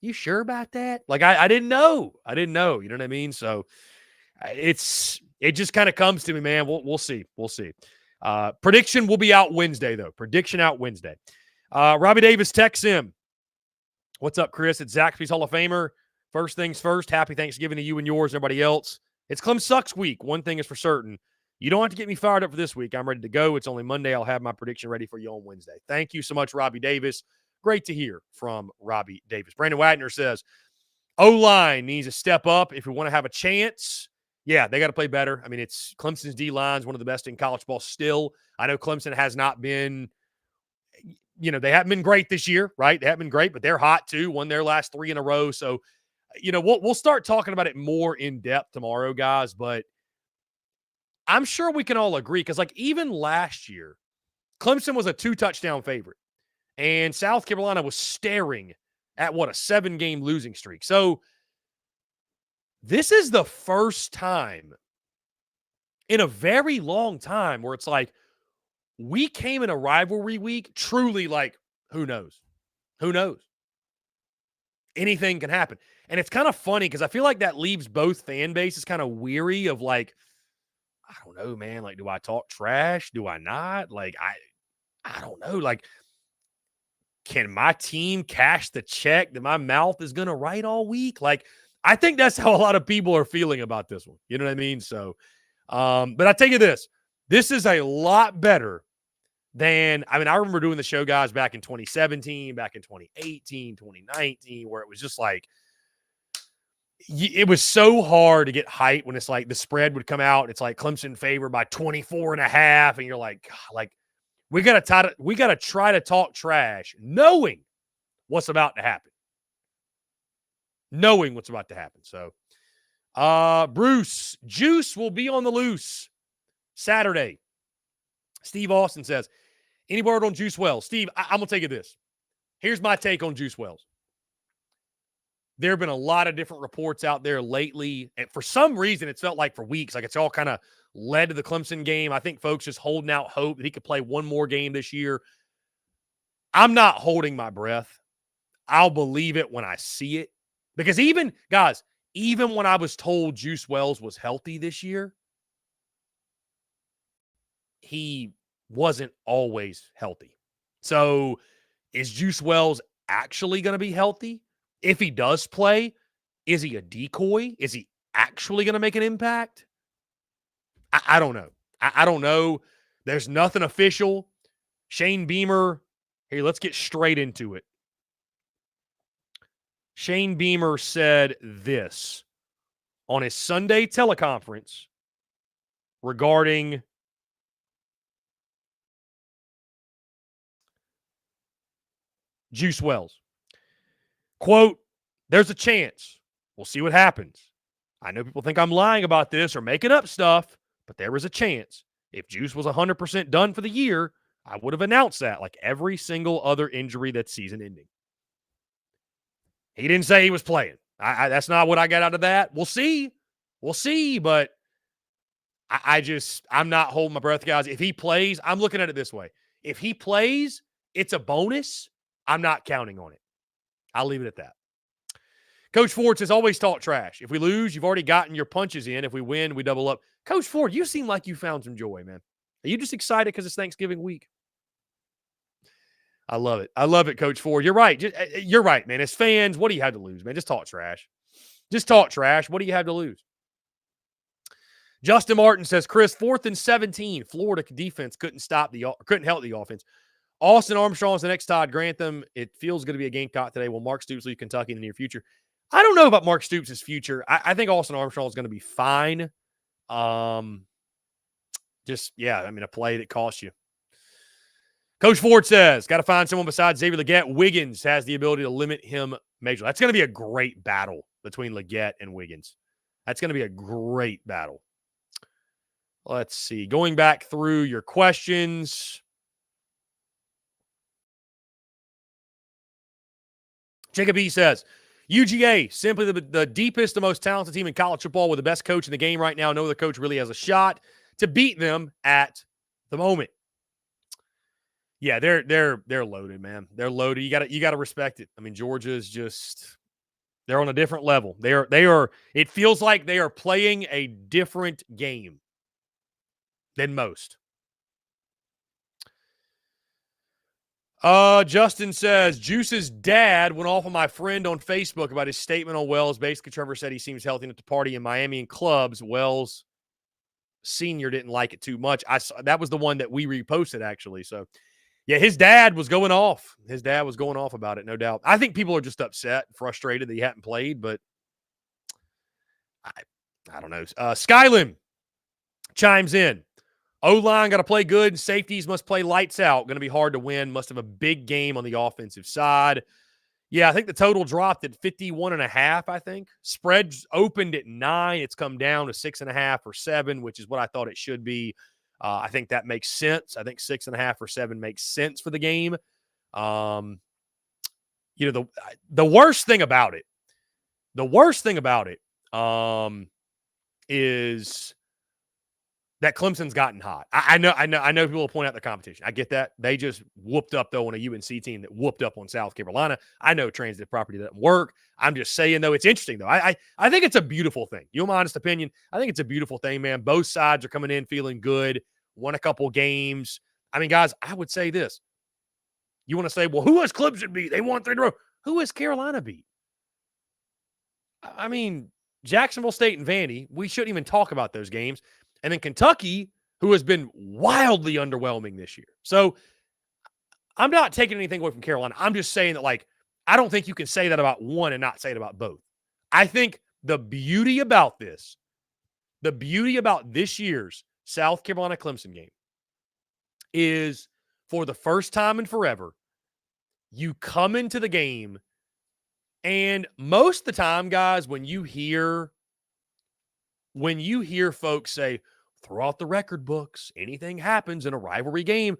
You sure about that? Like, I didn't know. You know what I mean? So it just kind of comes to me, man. We'll see. We'll see. Prediction will be out Wednesday, though. Prediction out Wednesday. Robbie Davis texts him. What's up, Chris? It's Zaxby's Hall of Famer. First things first, happy Thanksgiving to you and yours, everybody else. It's Clem Sucks week. One thing is for certain. You don't have to get me fired up for this week. I'm ready to go. It's only Monday. I'll have my prediction ready for you on Wednesday. Thank you so much, Robbie Davis. Great to hear from Robbie Davis. Brandon Wagner says, O-line needs to step up if we want to have a chance. Yeah, they got to play better. I mean, it's Clemson's D-line is one of the best in college ball still. I know Clemson has not been, they haven't been great this year, right? They haven't been great, but they're hot too. Won their last 3 in a row. So, we'll start talking about it more in depth tomorrow, guys. But I'm sure we can all agree, because like even last year, Clemson was a 2-touchdown favorite, and South Carolina was staring at a 7-game losing streak. So this is the first time in a very long time where it's like we came in a rivalry week truly like, who knows? Who knows? anything can happen. And it's kind of funny because I feel like that leaves both fan bases kind of weary of like, I don't know, man. Like, do I talk trash? Do I not? Like, I don't know. Like, can my team cash the check that my mouth is going to write all week? Like, I think that's how a lot of people are feeling about this one. You know what I mean? So, but I tell you this is a lot better than, I mean, I remember doing the show, guys, back in 2017, back in 2018, 2019, where it was just like, it was so hard to get hype when it's like the spread would come out. It's like Clemson favored by 24.5. And you're like, God, like, we got to try to talk trash knowing what's about to happen. Knowing what's about to happen. So, Bruce, Juice will be on the loose Saturday. Steve Austin says, any word on Juice Wells? Steve, I'm going to take you this. Here's my take on Juice Wells. There have been a lot of different reports out there lately. And for some reason, it's felt like for weeks, like it's all kind of led to the Clemson game. I think folks just holding out hope that he could play one more game this year. I'm not holding my breath. I'll believe it when I see it. Because even when I was told Juice Wells was healthy this year, he wasn't always healthy. So is Juice Wells actually going to be healthy? If he does play, is he a decoy? Is he actually going to make an impact? I don't know. I don't know. There's nothing official. Shane Beamer, here, let's get straight into it. Shane Beamer said this on his Sunday teleconference regarding Juice Wells. Quote, there's a chance. We'll see what happens. I know people think I'm lying about this or making up stuff, but there is a chance. If Juice was 100% done for the year, I would have announced that like every single other injury that's season ending. He didn't say he was playing. That's not what I got out of that. We'll see. We'll see, but I'm not holding my breath, guys. If he plays, I'm looking at it this way. If he plays, it's a bonus. I'm not counting on it. I'll leave it at that. Coach Ford says, always talk trash. If we lose, you've already gotten your punches in. If we win, we double up. Coach Ford, you seem like you found some joy, man. Are you just excited because it's Thanksgiving week? I love it. I love it, Coach Ford. You're right. You're right, man. As fans, what do you have to lose, man? Just talk trash. Just talk trash. What do you have to lose? Justin Martin says, Chris, 4th and 17. Florida defense couldn't help the offense. Austin Armstrong is the next Todd Grantham. It feels good to be a Gamecock today. Will Mark Stoops leave Kentucky in the near future? I don't know about Mark Stoops' future. I think Austin Armstrong is going to be fine. A play that costs you. Coach Ford says, got to find someone besides Xavier Legette. Wiggins has the ability to limit him majorly. That's going to be a great battle between Legette and Wiggins. That's going to be a great battle. Let's see. Going back through your questions. Jacob E. says, UGA, simply the deepest, the most talented team in college football with the best coach in the game right now. No other coach really has a shot to beat them at the moment. Yeah, they're loaded, man. They're loaded. You gotta respect it. I mean, Georgia's just, they're on a different level. They are. It feels like they are playing a different game than most. Justin says, Juice's dad went off on my friend on Facebook about his statement on Wells. Basically, Trevor said he seems healthy enough to party in Miami and clubs. Wells Sr. didn't like it too much. That was the one that we reposted, actually. So, yeah, his dad was going off. His dad was going off about it, no doubt. I think people are just upset, frustrated that he hadn't played, but I don't know. Skylim chimes in. O-line got to play good, and safeties must play lights out. Going to be hard to win. Must have a big game on the offensive side. Yeah, I think the total dropped at 51.5, I think. Spreads opened at 9. It's come down to 6.5 or 7, which is what I thought it should be. I think that makes sense. I think 6.5 or 7 makes sense for the game. The worst thing about it, is that Clemson's gotten hot. I know people will point out the competition. I get that. They just whooped up, though, on a UNC team that whooped up on South Carolina. I know transitive property doesn't work. I'm just saying, though, it's interesting, though. I think it's a beautiful thing. You know my honest opinion? I think it's a beautiful thing, man. Both sides are coming in feeling good, won a couple games. I mean, guys, I would say this. You want to say, well, who has Clemson beat? They won 3 in a row. Who has Carolina beat? I mean, Jacksonville State and Vandy, we shouldn't even talk about those games. And then Kentucky, who has been wildly underwhelming this year. So I'm not taking anything away from Carolina. I'm just saying that, like, I don't think you can say that about one and not say it about both. I think the beauty about this year's South Carolina Clemson game is, for the first time in forever, you come into the game, and most of the time, guys, when you hear folks say, throw out the record books, anything happens in a rivalry game,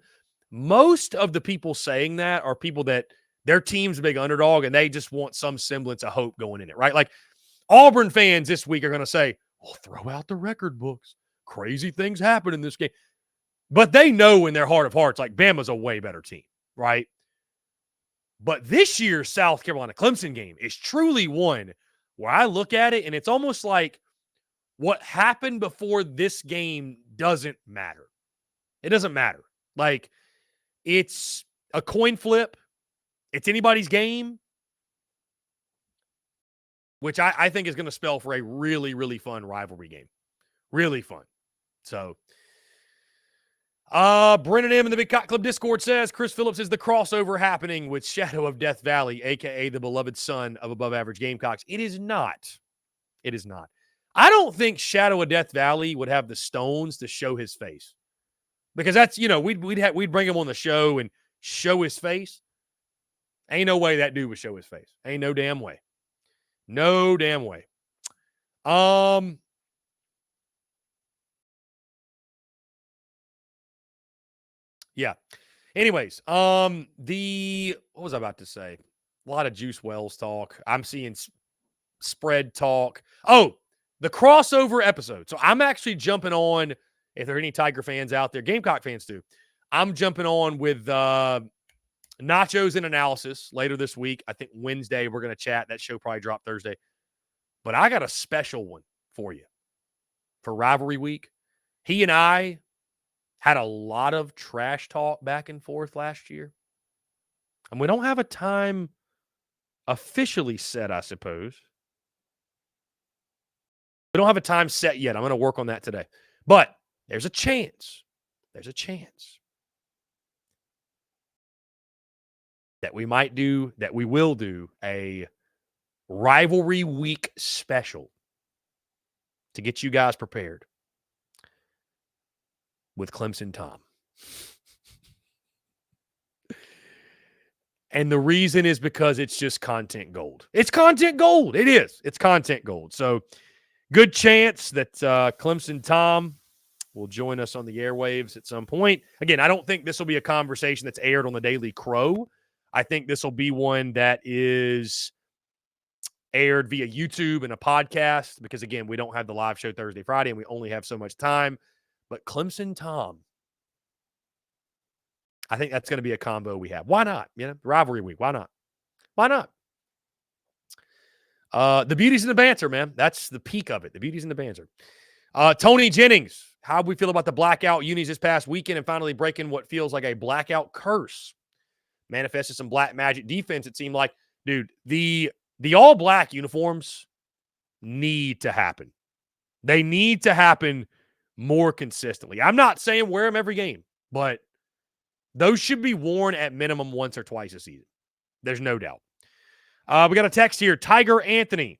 most of the people saying that are people that their team's a big underdog and they just want some semblance of hope going in it, right? Like Auburn fans this week are going to say, oh, throw out the record books. Crazy things happen in this game. But they know in their heart of hearts, like, Bama's a way better team, right? But this year's South Carolina Clemson game is truly one where I look at it and it's almost like what happened before this game doesn't matter. It doesn't matter. Like, it's a coin flip. It's anybody's game, which I think is going to spell for a really, really fun rivalry game. Really fun. So, Brennan M in the Big Cock Club Discord says Chris Phillips is the crossover happening with Shadow of Death Valley, a.k.a. the beloved son of above-average Gamecocks. It is not. It is not. I don't think Shadow of Death Valley would have the stones to show his face. Because that's, we'd bring him on the show and show his face. Ain't no way that dude would show his face. Ain't no damn way. No damn way. Yeah. Anyways, what was I about to say? A lot of Juice Wells talk. I'm seeing spread talk. Oh, the crossover episode. So I'm actually jumping on, if there are any Tiger fans out there, Gamecock fans too, I'm jumping on with Nachos and Analysis later this week. I think Wednesday we're going to chat. That show probably dropped Thursday. But I got a special one for you for Rivalry Week. He and I had a lot of trash talk back and forth last year. And we don't have a time officially set, I suppose. We don't have a time set yet. I'm going to work on that today. But there's a chance. There's a chance that we will do a Rivalry Week special to get you guys prepared with Clemson Tom. And the reason is because it's just content gold. It's content gold. It is. It's content gold. So good chance that Clemson Tom will join us on the airwaves at some point. Again, I don't think this will be a conversation that's aired on the Daily Crow. I think this will be one that is aired via YouTube and a podcast because, again, we don't have the live show Thursday, Friday, and we only have so much time. But Clemson Tom, I think that's going to be a combo we have. Why not? Rivalry Week. Why not? Why not? The beauty's in the banter, man. That's the peak of it. The beauty's in the banter. Tony Jennings, how do we feel about the blackout unis this past weekend and finally breaking what feels like a blackout curse? Manifested some black magic defense, it seemed like. Dude, the all-black uniforms need to happen. They need to happen more consistently. I'm not saying wear them every game, but those should be worn at minimum once or twice a season. There's no doubt. We got a text here. Tiger Anthony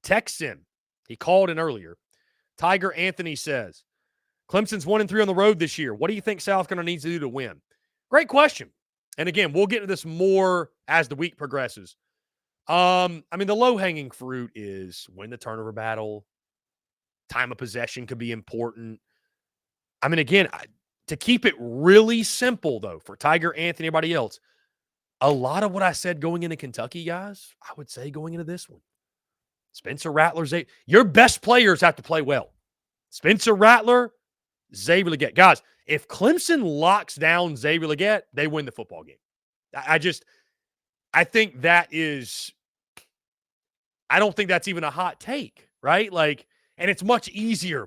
texts in. He called in earlier. Tiger Anthony says, Clemson's 1-3 on the road this year. What do you think South Carolina needs to do to win? Great question. And again, we'll get into this more as the week progresses. The low-hanging fruit is win the turnover battle. Time of possession could be important. Again, to keep it really simple, though, for Tiger Anthony, everybody else, a lot of what I said going into Kentucky, guys, I would say going into this one. Spencer Rattler's your best players have to play well. Spencer Rattler, Xavier Legette. Guys, if Clemson locks down Xavier Legette, they win the football game. I think that is, I don't think that's even a hot take, right? Like, and it's much easier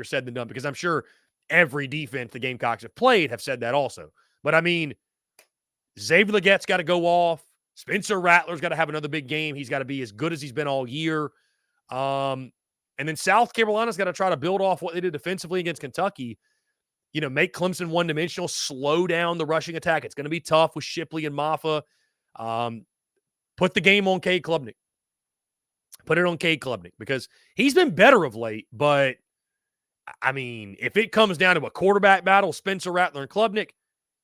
said than done, because I'm sure every defense the Gamecocks have played have said that also. But I mean, Xavier Legette's got to go off. Spencer Rattler's got to have another big game. He's got to be as good as he's been all year. And then South Carolina's got to try to build off what they did defensively against Kentucky. You know, make Clemson one-dimensional, slow down the rushing attack. It's going to be tough with Shipley and Maffa. Put the game on Cade Klubnik. Put it on Cade Klubnik, because he's been better of late. But, I mean, if it comes down to a quarterback battle, Spencer Rattler and Klubnik,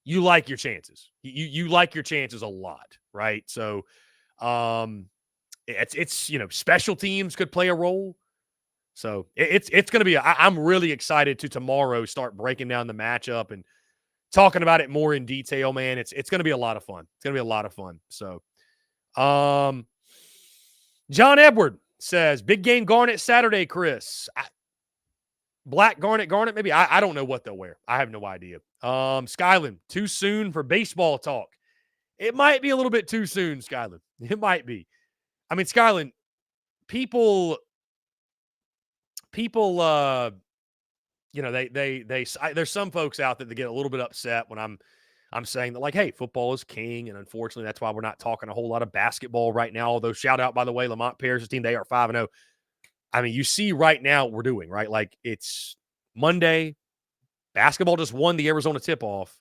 you like your chances. You like your chances a lot, right? So, it's you know, special teams could play a role. So it's going to be. I'm really excited to tomorrow start breaking down the matchup and talking about it more in detail, man. It's going to be a lot of fun. It's going to be a lot of fun. So, John Edward says, big game Garnet Saturday, Chris. Black Garnet, maybe. I don't know what they'll wear. I have no idea. Skyland, too soon for baseball talk. It might be a little bit too soon, Skyland. It might be. I mean, Skyland, people, you know, they there's some folks out there that get a little bit upset when I'm saying that, like, hey, football is king, and unfortunately that's why we're not talking a whole lot of basketball right now. Although, shout out, by the way, Lamont Paris' team, they are 5-0. I mean, you see right now what we're doing, right? Like, it's Monday. Basketball just won the Arizona tip-off.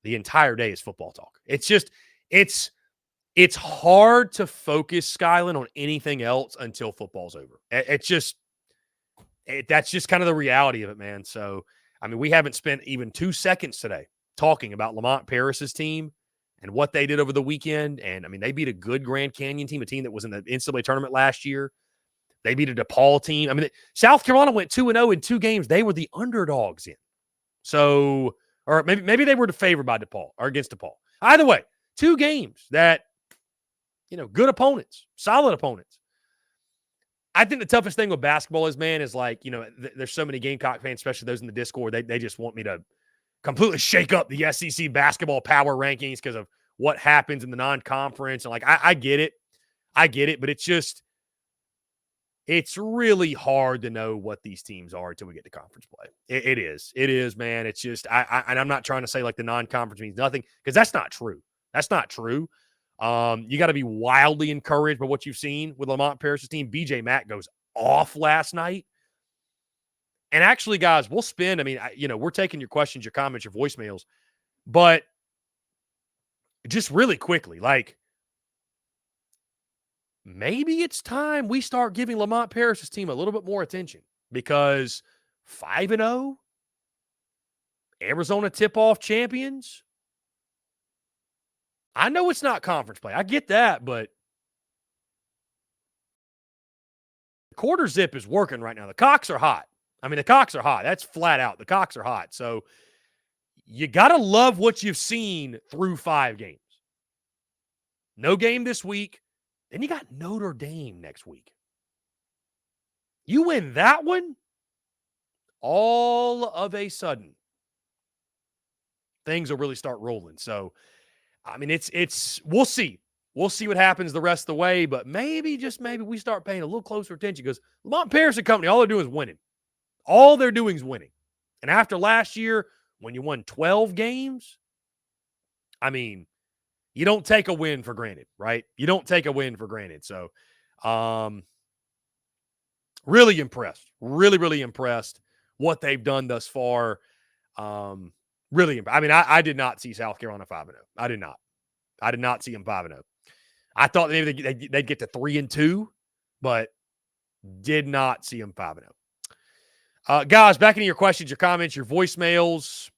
The entire day is football talk. It's just, it's hard to focus, Skyland, on anything else until football's over. That's just kind of the reality of it, man. So, I mean, we haven't spent even 2 seconds today talking about Lamont Paris' team and what they did over the weekend. And, I mean, they beat a good Grand Canyon team, a team that was in the NCAA tournament last year. They beat a DePaul team. I mean, South Carolina went 2-0 in 2 games. They were the underdogs in. So, or maybe they were favored by DePaul or against DePaul. Either way, 2 games that, you know, good opponents, solid opponents. I think the toughest thing with basketball is, man, is like, you know, there's so many Gamecock fans, especially those in the Discord, they just want me to completely shake up the SEC basketball power rankings because of what happens in the non-conference. And, like, I get it. But it's just, it's really hard to know what these teams are until we get to conference play. It is, man. It's just, and I'm not trying to say like the non-conference means nothing, because that's not true. You got to be wildly encouraged by what you've seen with Lamont Paris' team. BJ Mack goes off last night. And actually, guys, we'll spend, I mean, we're taking your questions, your comments, your voicemails, but just really quickly, like, maybe it's time we start giving Lamont Paris' team a little bit more attention, because 5-0, Arizona tip-off champions. I know it's not conference play. I get that, but the quarter zip is working right now. The Cocks are hot. I mean, the Cocks are hot. That's flat out. The Cocks are hot. So you got to love what you've seen through 5 games. No game this week. Then you got Notre Dame next week. You win that one, all of a sudden, things will really start rolling. So, I mean, we'll see. We'll see what happens the rest of the way, but maybe, just maybe, we start paying a little closer attention, because Lamont Paris and company, all they're doing is winning. All they're doing is winning. And after last year, when you won 12 games, I mean, you don't take a win for granted, right? You don't take a win for granted. So, really impressed. Really impressed what they've done thus far. Really, I mean, I did not see South Carolina 5-0. I did not see them 5-0. I thought maybe they'd get to 3-2, but did not see them 5-0. Guys, back into your questions, your comments, your voicemails.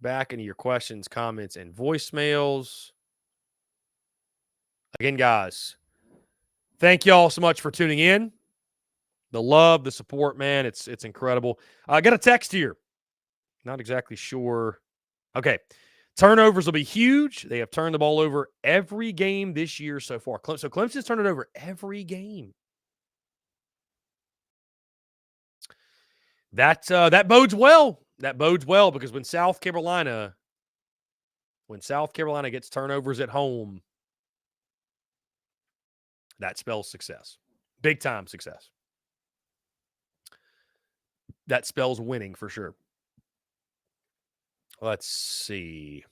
Back into your questions, comments, and voicemails. Again, guys, thank y'all so much for tuning in. The love, the support, man, it's incredible. I got a text here. Not exactly sure. Okay. Turnovers will be huge. They have turned the ball over every game this year so far. So Clemson's turned it over every game. That bodes well. That bodes well because when South Carolina gets turnovers at home, that spells success. Big time success. That spells winning for sure. Let's see.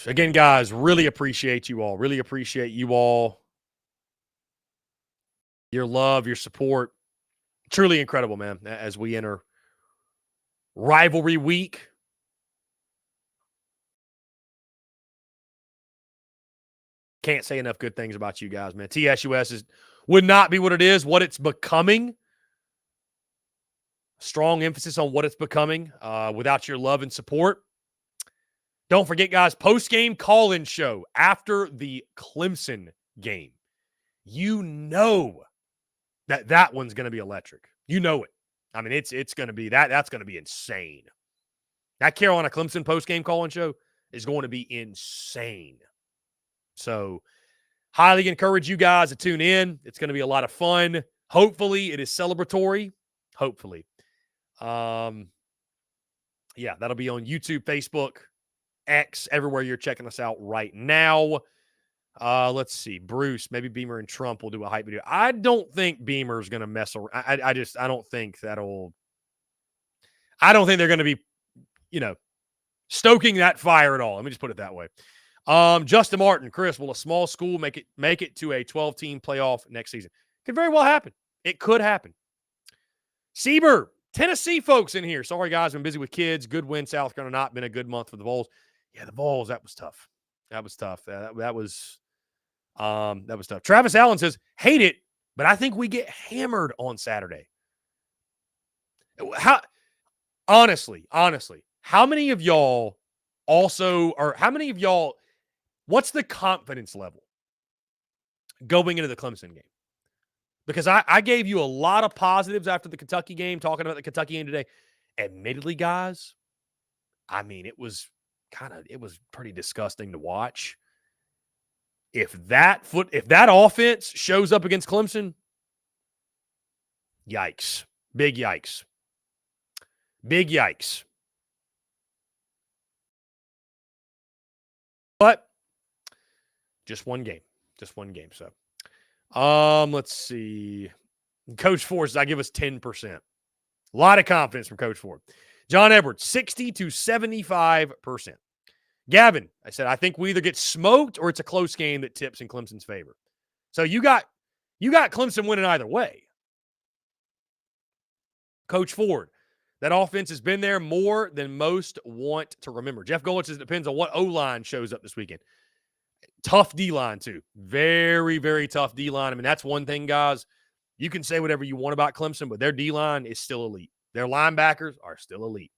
Again, guys, really appreciate you all. Really appreciate you all. Your love, your support. Truly incredible, man, as we enter rivalry week. Can't say enough good things about you guys, man. TSUS would not be what it is, what it's becoming. Strong emphasis on what it's becoming without your love and support. Don't forget, guys, post-game call-in show after the Clemson game. You know that one's going to be electric. You know it. I mean, it's going to be that's going to be insane. That Carolina Clemson post-game call-in show is going to be insane. So, highly encourage you guys to tune in. It's going to be a lot of fun. Hopefully, it is celebratory. Hopefully. Yeah, that'll be on YouTube, Facebook, X, everywhere you're checking us out right now. Let's see. Bruce, maybe Beamer and Trump will do a hype video. I don't think Beamer's going to mess around. I don't think they're going to be, stoking that fire at all. Let me just put it that way. Justin Martin, Chris, will a small school make it to a 12-team playoff next season? Could very well happen. It could happen. Sieber, Tennessee folks in here. Sorry, guys, been busy with kids. Good win, South Carolina. Not been a good month for the Vols. Yeah, the Vols, that was tough. That was tough. That was tough. Travis Allen says, hate it, but I think we get hammered on Saturday. Honestly, how many of y'all what's the confidence level going into the Clemson game? Because I gave you a lot of positives after the Kentucky game, talking about the Kentucky game today. Admittedly, guys, I mean, it was pretty disgusting to watch. If that offense shows up against Clemson, yikes. Big yikes. Big yikes. But just one game. So, let's see. Coach Ford says, I give us 10%. A lot of confidence from Coach Ford. John Edwards, 60 to 75%. Gavin, I said, I think we either get smoked or it's a close game that tips in Clemson's favor. So you got Clemson winning either way. Coach Ford, that offense has been there more than most want to remember. Jeff Golich says it depends on what O-line shows up this weekend. Tough D-line, too. Very, very tough D-line. I mean, that's one thing, guys. You can say whatever you want about Clemson, but their D-line is still elite. Their linebackers are still elite.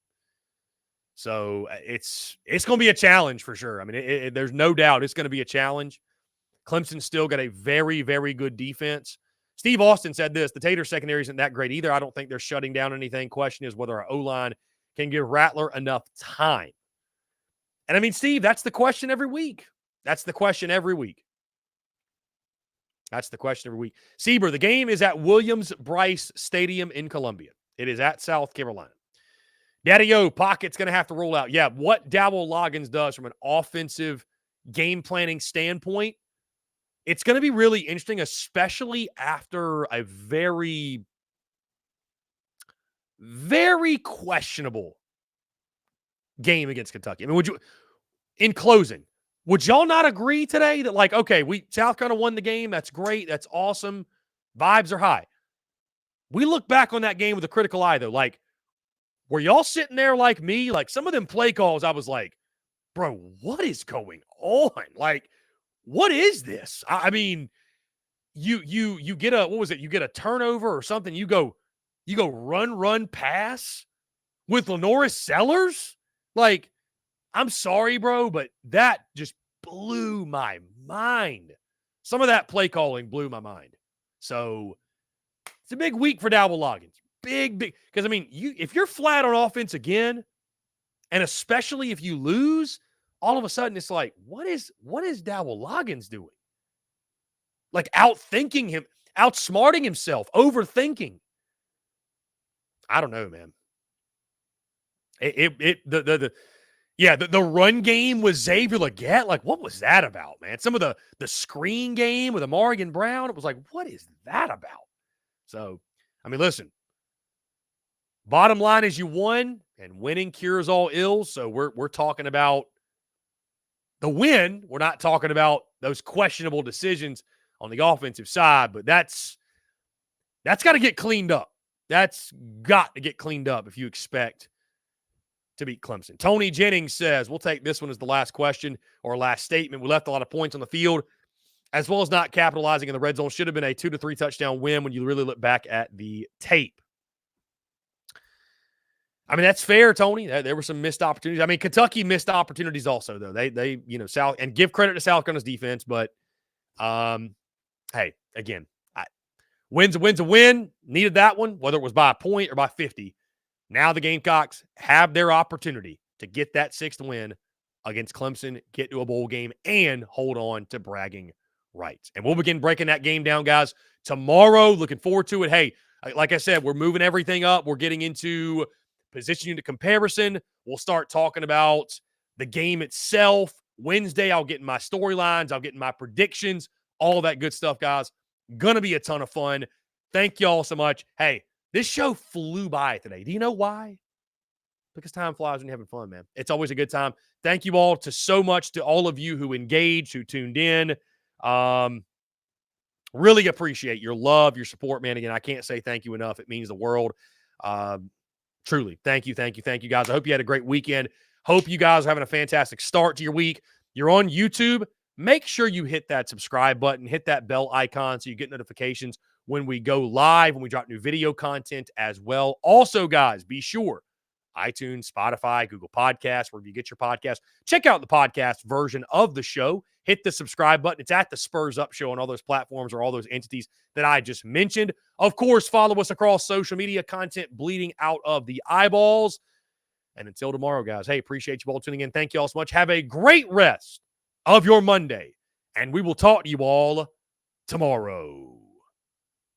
So it's going to be a challenge for sure. I mean, there's no doubt it's going to be a challenge. Clemson's still got a very, very good defense. Steve Austin said this, the Tater secondary isn't that great either. I don't think they're shutting down anything. Question is whether our O-line can give Rattler enough time. And I mean, Steve, that's the question every week. Sieber, the game is at Williams-Brice Stadium in Columbia. It is at South Carolina. Daddy-O, Pocket's going to have to roll out. Yeah, what Dowell Loggins does from an offensive game planning standpoint, it's going to be really interesting, especially after a very, very questionable game against Kentucky. I mean, in closing, would y'all not agree today that, like, okay, South Carolina won the game. That's great. That's awesome. Vibes are high. We look back on that game with a critical eye, though. Like, were y'all sitting there like me? Like, some of them play calls, I was like, bro, what is going on? Like, what is this? I mean, you get you get a turnover or something. You go run pass with Lenoris Sellers. Like, I'm sorry, bro, but that just blew my mind. Some of that play calling blew my mind. So It's a big week for Dowell Loggins. Big. Because, I mean, if you're flat on offense again, and especially if you lose, all of a sudden it's like, what is Dowell Loggins doing? Like outthinking him, outsmarting himself, overthinking. I don't know, man. The run game with Xavier Legette, like, what was that about, man? Some of the screen game with Amari and Brown, it was like, what is that about? So, I mean, listen, bottom line is you won, and winning cures all ills. So we're talking about the win. We're not talking about those questionable decisions on the offensive side, but that's got to get cleaned up. That's got to get cleaned up if you expect to beat Clemson. Tony Jennings says, we'll take this one as the last question or last statement. We left a lot of points on the field, as well as not capitalizing in the red zone. Should have been a 2 to 3 touchdown win when you really look back at the tape. I mean, that's fair, Tony. There were some missed opportunities. I mean, Kentucky missed opportunities also, though. They South, and give credit to South Carolina's defense, but hey, again, win's a win. Needed that one, whether it was by a point or by 50. Now the Gamecocks have their opportunity to get that 6th win against Clemson, get to a bowl game, and hold on to bragging rights. And we'll begin breaking that game down, guys, tomorrow. Looking forward to it. Hey, like I said, we're moving everything up. We're getting into position unit comparison. We'll start talking about the game itself. Wednesday, I'll get in my storylines. I'll get in my predictions, all that good stuff, guys. Going to be a ton of fun. Thank y'all so much. Hey, this show flew by today. Do you know why? Because time flies when you're having fun, man. It's always a good time. Thank you all so much to all of you who engaged, who tuned in. Really appreciate your love, your support, man. Again, I can't say thank you enough. It means the world. Truly, thank you, guys. I hope you had a great weekend. Hope you guys are having a fantastic start to your week. You're on YouTube. Make sure you hit that subscribe button, hit that bell icon so you get notifications when we go live, when we drop new video content as well. Also, guys, be sure, iTunes, Spotify, Google Podcasts, wherever you get your podcast, check out the podcast version of the show. Hit the subscribe button. It's at the Spurs Up Show on all those platforms or all those entities that I just mentioned. Of course, follow us across social media, content bleeding out of the eyeballs. And until tomorrow, guys, hey, appreciate you all tuning in. Thank you all so much. Have a great rest of your Monday, and we will talk to you all tomorrow.